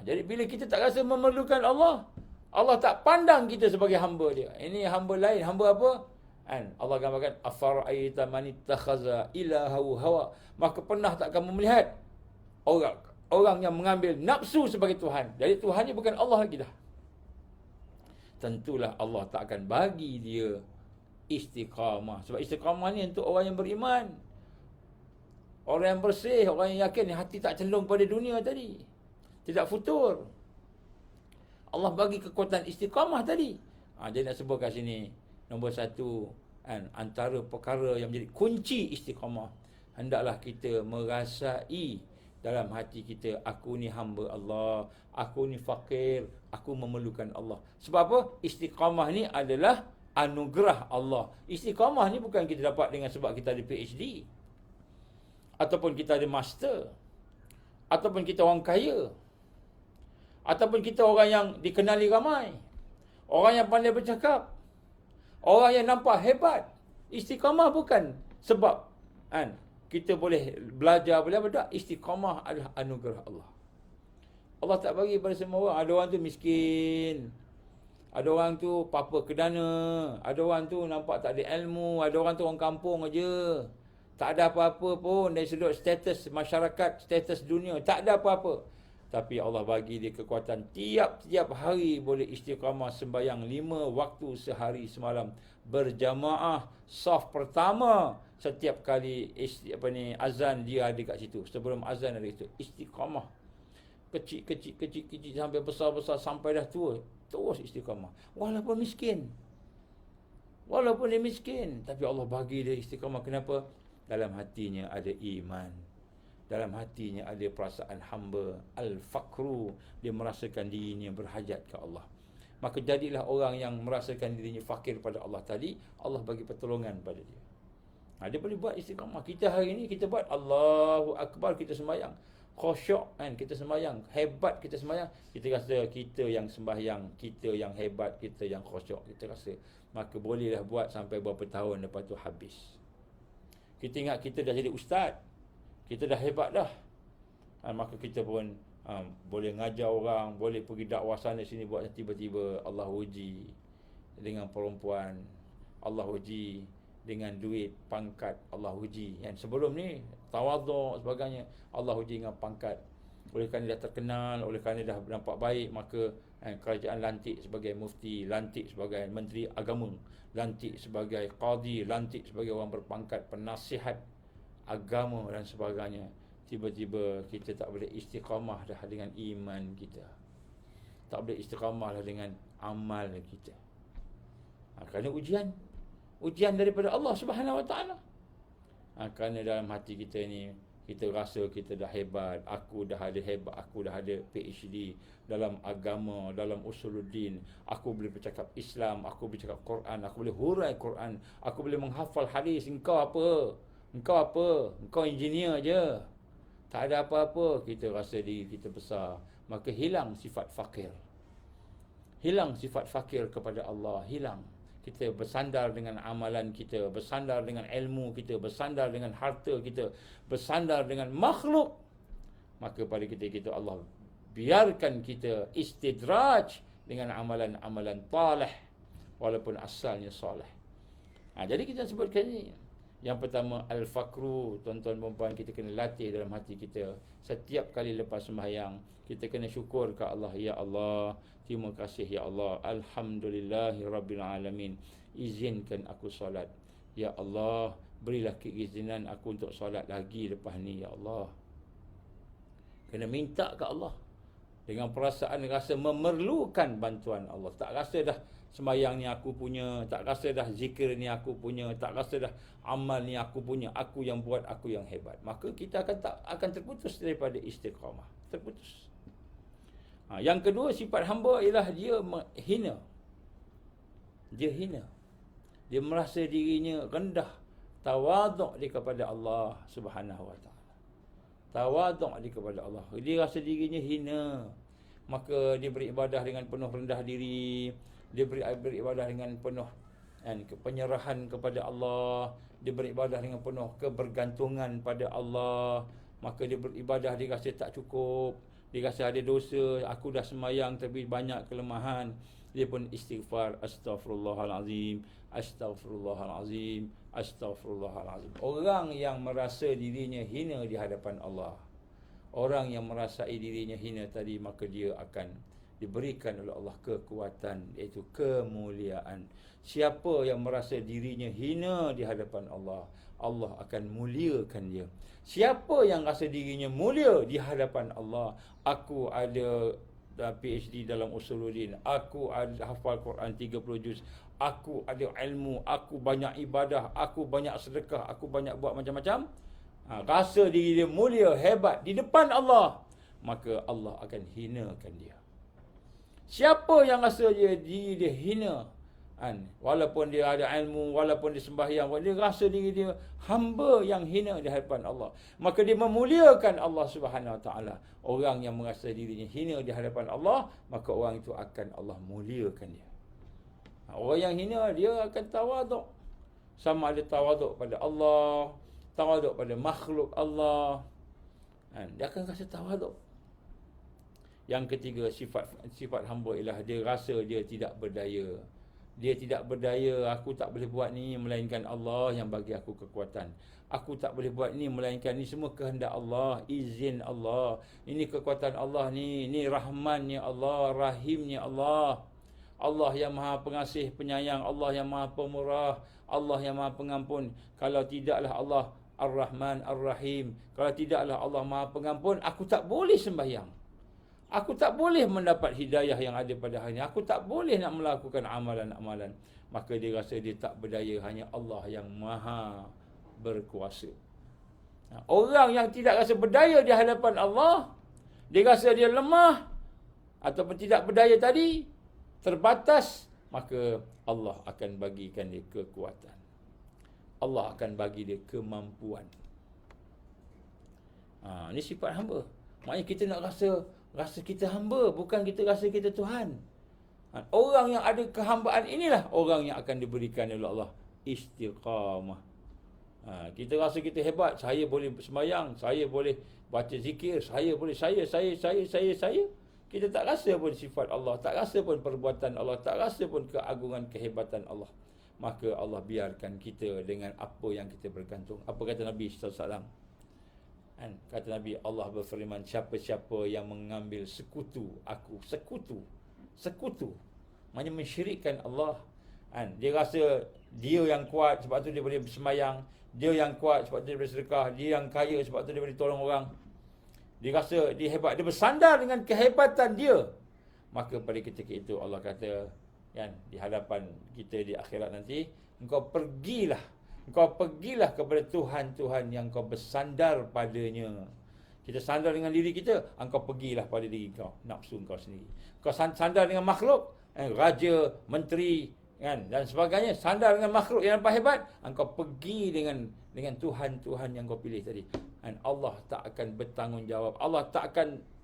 Jadi bila kita tak rasa memerlukan Allah, Allah tak pandang kita sebagai hamba dia. Ini hamba lain. Hamba apa? Allah gambarkan, afara'aita man ittakhaza ilahahu hawa. Maka pernah tak kamu melihat orang yang mengambil nafsu sebagai Tuhan. Jadi Tuhan ni bukan Allah lagi dah. Tentulah Allah tak akan bagi dia istiqamah. Sebab istiqamah ni untuk orang yang beriman, orang yang bersih, orang yang yakin, hati tak cenderung pada dunia tadi, tidak futur. Allah bagi kekuatan istiqamah tadi. Jadi nak sebut kat sini, nombor satu, antara perkara yang menjadi kunci istiqamah, hendaklah kita merasai dalam hati kita, aku ni hamba Allah, aku ni fakir, aku memerlukan Allah. Sebab apa? Istiqamah ni adalah anugerah Allah. Istiqamah ni bukan kita dapat dengan sebab kita ada PhD, ataupun kita ada master, ataupun kita orang kaya, ataupun kita orang yang dikenali ramai, orang yang pandai bercakap, orang yang nampak hebat. Istiqamah bukan sebab kita boleh belajar, boleh apa. Tak. Istiqamah adalah anugerah Allah. Allah tak bagi pada semua orang. Ada orang tu miskin, ada orang tu papa kedana, ada orang tu nampak tak ada ilmu, ada orang tu orang kampung aja, tak ada apa-apa pun dari sudut status masyarakat, status dunia, tak ada apa-apa. Tapi Allah bagi dia kekuatan, tiap-tiap hari boleh istiqamah sembahyang 5 waktu sehari semalam, berjamaah saf pertama. Setiap kali azan dia ada kat situ, sebelum azan ada itu. Istiqamah. Kecil sampai besar-besar, sampai dah tua, terus istiqamah. Walaupun miskin, walaupun dia miskin, tapi Allah bagi dia istiqamah. Kenapa? Dalam hatinya ada iman, dalam hatinya ada perasaan hamba, al-fakru, dia merasakan dirinya berhajat ke Allah. Maka jadilah orang yang merasakan dirinya fakir pada Allah tadi, Allah bagi pertolongan pada dia. Dia boleh buat istiqamah. Kita hari ni kita buat Allahu Akbar, kita sembahyang khusyuk kita sembahyang hebat, kita sembahyang, kita rasa kita yang sembahyang, kita yang hebat, kita yang khusyuk, kita rasa. Maka bolehlah buat sampai berapa tahun, lepas tu habis. Kita ingat kita dah jadi ustaz, kita dah hebat dah, maka kita pun boleh ngajar orang, boleh pergi dakwah sana sini, buat tiba-tiba Allah uji dengan perempuan, Allah uji dengan duit, pangkat, Allah uji. Sebelum ni tawaduk sebagainya, Allah uji dengan pangkat. Oleh kerana dah terkenal, oleh kerana dah nampak baik, maka kerajaan lantik sebagai mufti, lantik sebagai menteri agama, lantik sebagai qadi, lantik sebagai orang berpangkat, penasihat agama dan sebagainya. Tiba-tiba kita tak boleh istiqamah dah dengan iman kita, tak boleh istiqamah dah dengan amal kita. Kerana ujian daripada Allah Subhanahu Wa Taala. Kerana dalam hati kita ni Kita rasa kita dah hebat, aku dah ada hebat, aku dah ada PhD dalam agama, dalam usuluddin. Aku boleh bercakap Islam, aku boleh bercakap Quran, aku boleh hurai Quran, aku boleh menghafal hadis. Engkau apa? Engkau apa? Engkau engineer je. Tak ada apa-apa. Kita rasa diri kita besar. Maka hilang sifat fakir. Hilang sifat fakir kepada Allah. Hilang. Kita bersandar dengan amalan kita, bersandar dengan ilmu kita, bersandar dengan harta kita, bersandar dengan makhluk. Maka pada ketika itu Allah biarkan kita istidraj dengan amalan-amalan talih walaupun asalnya soleh. Jadi kita sebutkan ini. Yang pertama, al-fakru. Tuan-tuan dan puan, kita kena latih dalam hati kita. Setiap kali lepas sembahyang, kita kena syukur ke Allah. Ya Allah, terima kasih ya Allah. Alhamdulillahirrabbilalamin. Izinkan aku solat. Ya Allah, berilah keizinan aku untuk solat lagi lepas ni ya Allah. Kena minta ke Allah dengan perasaan rasa memerlukan bantuan Allah. Tak rasa dah sembahyang ni aku punya, tak rasa dah zikir ni aku punya, tak rasa dah amal ni aku punya, aku yang buat, aku yang hebat. Maka kita akan terputus daripada istiqamah. Terputus. Yang kedua, sifat hamba ialah dia hina. Dia hina. Dia merasa dirinya rendah. Tawaduk dia kepada Allah Subhanahu Wa Taala. Tawaduk dia kepada Allah. Dia rasa dirinya hina. Maka dia beribadah dengan penuh rendah diri. Dia beribadah dengan penuh penyerahan kepada Allah. Dia beribadah dengan penuh kebergantungan pada Allah. Maka dia beribadah, dia rasa tak cukup. Dia rasa ada dosa. Aku dah sembahyang tapi banyak kelemahan. Dia pun istighfar. Astaghfirullahalazim. Astaghfirullahalazim. Astaghfirullahalazim. Orang yang merasa dirinya hina di hadapan Allah, orang yang merasai dirinya hina tadi, maka dia akan diberikan oleh Allah kekuatan, iaitu kemuliaan. Siapa yang merasa dirinya hina di hadapan Allah, Allah akan muliakan dia. Siapa yang rasa dirinya mulia di hadapan Allah, aku ada PhD dalam usuluddin, aku ada hafal Quran 30 juz, aku ada ilmu, aku banyak ibadah, aku banyak sedekah, aku banyak buat macam-macam, rasa diri dia mulia, hebat di depan Allah, maka Allah akan hinakan dia. Siapa yang rasa diri dia hina, walaupun dia ada ilmu, walaupun dia sembahyang, dia rasa diri dia hamba yang hina di hadapan Allah, maka dia memuliakan Allah Subhanahu Wa Taala. Orang yang merasa dirinya hina di hadapan Allah, maka orang itu akan Allah muliakan dia. Orang yang hina, dia akan tawaduk. Sama ada tawaduk pada Allah, tawaduk pada makhluk Allah, dia akan rasa tawaduk. Yang ketiga, sifat hamba ialah dia rasa dia tidak berdaya. Dia tidak berdaya. Aku tak boleh buat ni melainkan Allah yang bagi aku kekuatan. Aku tak boleh buat ni melainkan ni semua kehendak Allah, izin Allah. Ini kekuatan Allah ni, ini rahmannya Allah, rahimnya Allah. Allah yang Maha Pengasih Penyayang, Allah yang Maha Pemurah, Allah yang Maha Pengampun. Kalau tidaklah Allah Ar-Rahman Ar-Rahim, kalau tidaklah Allah Maha Pengampun, aku tak boleh sembahyang. Aku tak boleh mendapat hidayah yang ada pada hari ini. Aku tak boleh nak melakukan amalan-amalan. Maka dia rasa dia tak berdaya. Hanya Allah yang Maha berkuasa. Orang yang tidak rasa berdaya di hadapan Allah, dia rasa dia lemah ataupun tidak berdaya tadi, terbatas, maka Allah akan bagikan dia kekuatan. Allah akan bagi dia kemampuan. Ini sifat hamba. Maknanya kita nak rasa kita hamba, bukan kita rasa kita Tuhan. Orang yang ada kehambaan inilah orang yang akan diberikan oleh Allah istiqamah. Kita rasa kita hebat, saya boleh sembahyang, saya boleh baca zikir, saya boleh saya. Kita tak rasa pun sifat Allah, tak rasa pun perbuatan Allah, tak rasa pun keagungan, kehebatan Allah. Maka Allah biarkan kita dengan apa yang kita bergantung. Apa kata Nabi sallallahu alaihi wasallam? Kata Nabi, Allah berfirman, siapa-siapa yang mengambil sekutu aku, sekutu, maknanya mensyirikkan Allah. Dia rasa dia yang kuat, sebab tu dia boleh sembahyang. Dia yang kuat, sebab tu dia boleh sedekah. Dia yang kaya, sebab tu dia boleh tolong orang. Dia rasa dia hebat, dia bersandar dengan kehebatan dia. Maka pada ketika itu Allah kata, di hadapan kita di akhirat nanti, engkau pergilah Kau pergilah kepada Tuhan-Tuhan yang kau bersandar padanya. Kita sandar dengan diri kita, engkau pergilah pada diri kau, nafsu kau sendiri. Kau sandar dengan makhluk, raja, menteri, kan, dan sebagainya, sandar dengan makhluk yang lebih hebat, engkau pergi dengan Tuhan-Tuhan yang kau pilih tadi. Dan Allah tak akan bertanggungjawab. Allah tak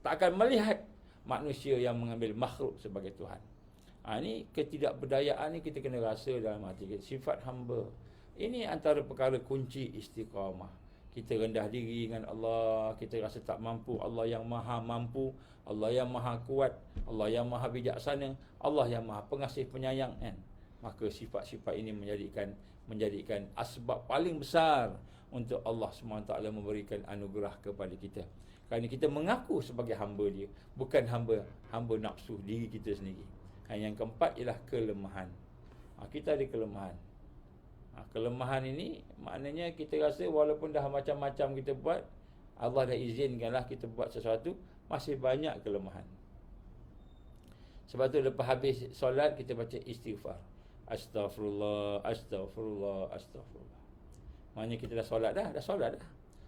akan melihat manusia yang mengambil makhluk sebagai Tuhan. Ini ketidakberdayaan ni kita kena rasa dalam hati kita. Sifat hamba. Ini antara perkara kunci istiqamah. Kita rendah diri dengan Allah, kita rasa tak mampu. Allah yang maha mampu, Allah yang maha kuat, Allah yang maha bijaksana, Allah yang maha pengasih penyayang, kan? Maka sifat-sifat ini menjadikan asbab paling besar untuk Allah SWT memberikan anugerah kepada kita. Kerana kita mengaku sebagai hamba dia, bukan hamba nafsu diri kita sendiri. Yang keempat ialah kelemahan. Kita ada kelemahan. Kelemahan ini maknanya kita rasa walaupun dah macam-macam kita buat, Allah dah izinkanlah kita buat sesuatu, masih banyak kelemahan. Sebab tu lepas habis solat kita baca istighfar. Astaghfirullah, astaghfirullah, astaghfirullah. Maknanya kita dah solat dah.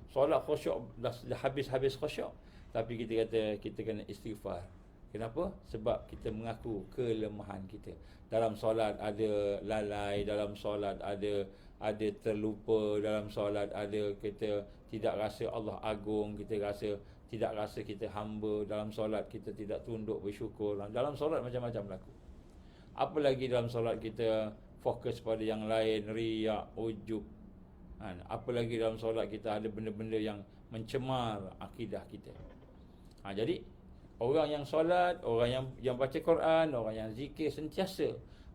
Solat khusyuk, dah habis khusyuk. Tapi kita kata kita kena istighfar. Kenapa? Sebab kita mengaku kelemahan kita. Dalam solat ada lalai, dalam solat ada terlupa, dalam solat ada kita tidak rasa Allah agung, kita tidak rasa kita hamba, dalam solat kita tidak tunduk bersyukur. Dalam solat macam-macam berlaku. Apalagi dalam solat kita fokus pada yang lain, riak, ujub. Apalagi dalam solat kita ada benda-benda yang mencemar akidah kita. Jadi orang yang solat, orang yang baca Quran, orang yang zikir sentiasa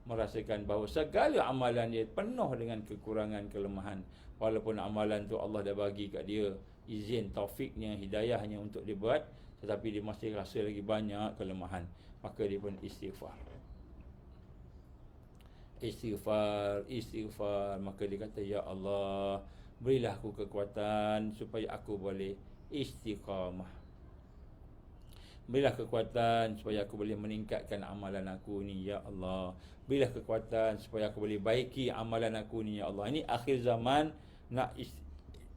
merasakan bahawa segala amalan dia penuh dengan kekurangan, kelemahan. Walaupun amalan tu Allah dah bagi kat dia izin, taufiknya, hidayahnya untuk dia buat, tetapi dia masih rasa lagi banyak kelemahan. Maka dia pun istighfar. Istighfar. Maka dia kata, ya Allah, berilah aku kekuatan supaya aku boleh istiqamah. Berilah kekuatan supaya aku boleh meningkatkan amalan aku ni, ya Allah. Berilah kekuatan supaya aku boleh baiki amalan aku ni, ya Allah. Ini akhir zaman nak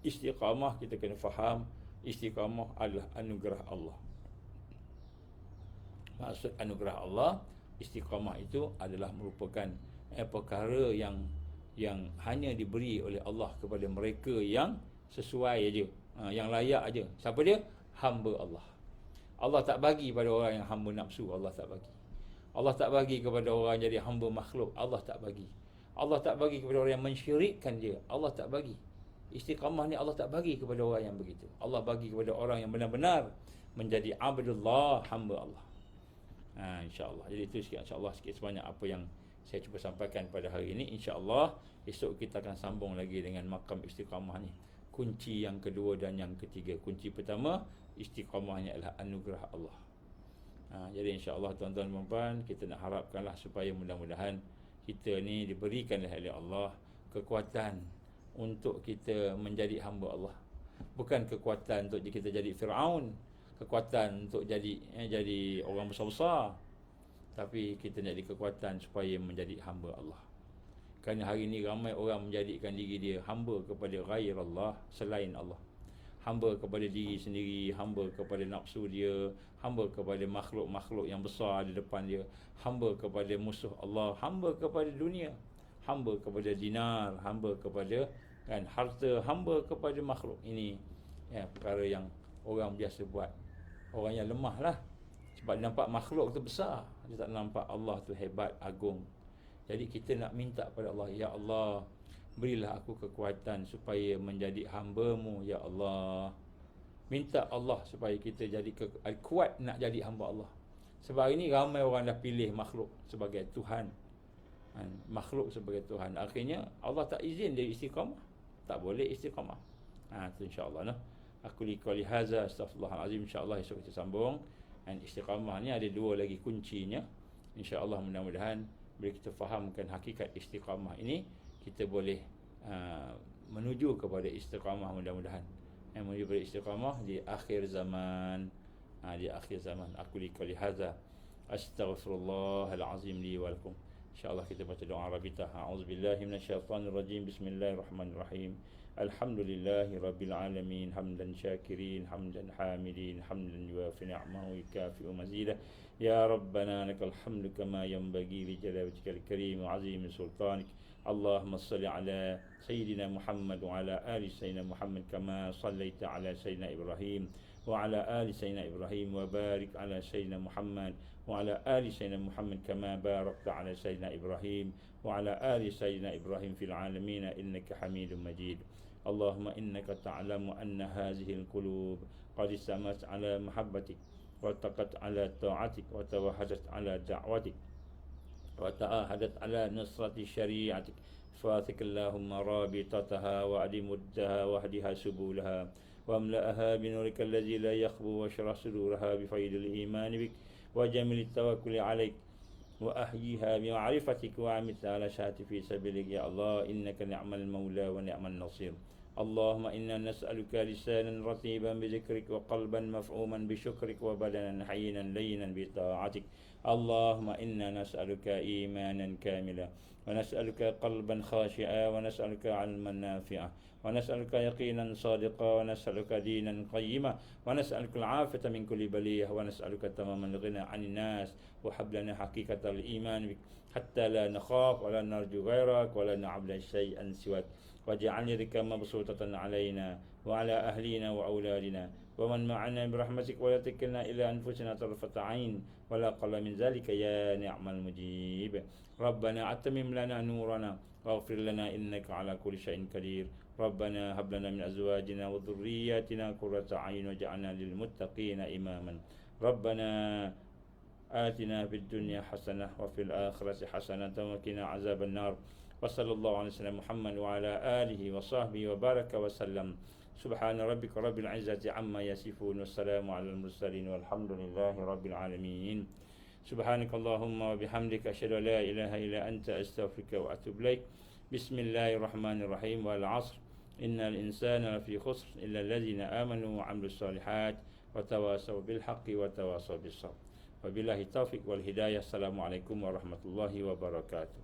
istiqamah, kita kena faham istiqamah adalah anugerah Allah. Maksud anugerah Allah, istiqamah itu adalah merupakan perkara yang hanya diberi oleh Allah kepada mereka yang sesuai aja, yang layak aja. Siapa dia? Hamba Allah. Allah tak bagi pada orang yang hamba nafsu, Allah tak bagi. Allah tak bagi kepada orang jadi hamba makhluk, Allah tak bagi. Allah tak bagi kepada orang yang mensyirikkan dia, Allah tak bagi. Istiqamah ni Allah tak bagi kepada orang yang begitu. Allah bagi kepada orang yang benar-benar menjadi abdullah, hamba Allah. InsyaAllah. Jadi itu sikit, insyaAllah, sikit sebanyak apa yang saya cuba sampaikan pada hari ini. InsyaAllah esok kita akan sambung lagi dengan makam istiqamah ni. Kunci yang kedua dan yang ketiga. Kunci pertama, istiqamahnya adalah anugerah Allah. Jadi insya-Allah tuan-tuan dan puan, kita nak harapkanlah supaya mudah-mudahan kita ni diberikan oleh Allah kekuatan untuk kita menjadi hamba Allah. Bukan kekuatan untuk kita jadi Firaun, kekuatan untuk jadi orang besar-besar, tapi kita nak kekuatan supaya menjadi hamba Allah. Kerana hari ini ramai orang menjadikan diri dia hamba kepada ghair Allah, selain Allah. Hamba kepada diri sendiri, hamba kepada nafsu dia, hamba kepada makhluk-makhluk yang besar di depan dia, hamba kepada musuh Allah, hamba kepada dunia, hamba kepada dinar, hamba kepada harta, hamba kepada makhluk. Ini perkara yang orang biasa buat. Orang yang lemah lah, sebab dia nampak makhluk tu besar, dia tak nampak Allah tu hebat, agung. Jadi kita nak minta pada Allah, ya Allah, berilah aku kekuatan supaya menjadi hamba-Mu, ya Allah. Minta Allah supaya kita jadi kuat nak jadi hamba Allah. Sebab ini ramai orang dah pilih makhluk sebagai Tuhan, makhluk sebagai Tuhan. Akhirnya Allah tak izin dia istiqamah, tak boleh istiqamah. Itu insya-Allah. Aku liqali haza, astaghfirullahalazim. Insya-Allah esok kita sambung. Dan istiqamah ni ada dua lagi kuncinya. Insya-Allah mudah-mudahan bila kita fahamkan hakikat istiqamah ini, kita boleh menuju kepada istiqamah mudah-mudahan. Menuju kepada istiqamah di akhir zaman. Di akhir zaman. Aku liqali hadza astaghfirullahalazim li wa lakum. InsyaAllah kita baca doa Rabitah. A'udzubillahi minasyaitanirrajim. Bismillahirrahmanirrahim. Alhamdulillahi rabbil alamin, hamdan syakirin, hamdan hamidin, hamdan yuafi ni'amahu yukafi'u mazidah. Ya Rabbana lakal hamdu kama yanbaghi li jalali wajhikal karim wa 'azimi sultanik. Allahumma salli ala Sayyidina Muhammad wa ala ali Sayyidina Muhammad kama sallaita ala Sayyidina Ibrahim wa ala ali Sayyidina Ibrahim wa barik ala Sayyidina Muhammad wa ala ali Sayyidina Muhammad kama barakta ala Sayyidina Ibrahim wa ala ali Sayyidina Ibrahim fil alamin innaka Hamidum Majid. Allahumma innaka ta'lamu anna hadhihi al-qulub qad istamat ala mahabbatik wa taqat ala ta'atik wa tawahadat ala da'watik وتعاهدت على نصرة شريعتك فاثق اللهم رابطتها وأدمدها واهدها سبولها واملأها بنورك الذي لا يخبو واشرح صدورها بفيض الإيمان بك وجمل التوكل عليك وأحييها بمعرفتك وأعمتها على شهادة في سبيلك يا الله إنك نعم المولى ونعم النصير. اللهم إنا نسألك لسانا رطيبا بذكرك وقلبا مفعوما بشكرك وبدنا حينا لينا بطاعتك. اللهم إنا نسألك إيمانا كاملا ونسألك قلبا خاشعا ونسألك علما نافعا ونسألك يقينا صادقا ونسألك دينا قيما ونسألك العافية من كل بلية ونسألك تمام الغنى عن الناس وحب لنا حقيقة الإيمان بك حتى لا نخاف ولا نرجو غيرك ولا نعبد شيئا سواك واجعلني لك مبسوطة علينا وعلى أهلنا وأولادنا ومن معنا برحمتك ولا تكلنا إلى أنفسنا طرفة عين ولا قل من ذلك يا نعم المجيب. ربنا أتمم لنا نورنا واغفر لنا إنك على كل شيء قدير. ربنا هب لنا من أزواجنا وذرياتنا قرة أعين واجعلنا للمتقين إماما. ربنا آتنا في الدنيا حسنة وفي الآخرة حسنة وقنا عذاب النار. وصلى الله على سيدنا محمد وعلى آله وصحبه وبارك وسلم. سبحان ربك رب العزة عما يصفون والسلام على المرسلين والحمد لله رب العالمين. سبحانك اللهم وبحمدك أشهد أن لا إله إلا أنت أستغفرك وأتوب إليك. بسم الله الرحمن الرحيم. والعصر إن الإنسان لفي خسر إلا الذين آمنوا وعملوا الصالحات وتواصوا بالحق وتواصوا بالصبر. وبالله التوفيق والهداية. السلام عليكم ورحمة الله وبركاته.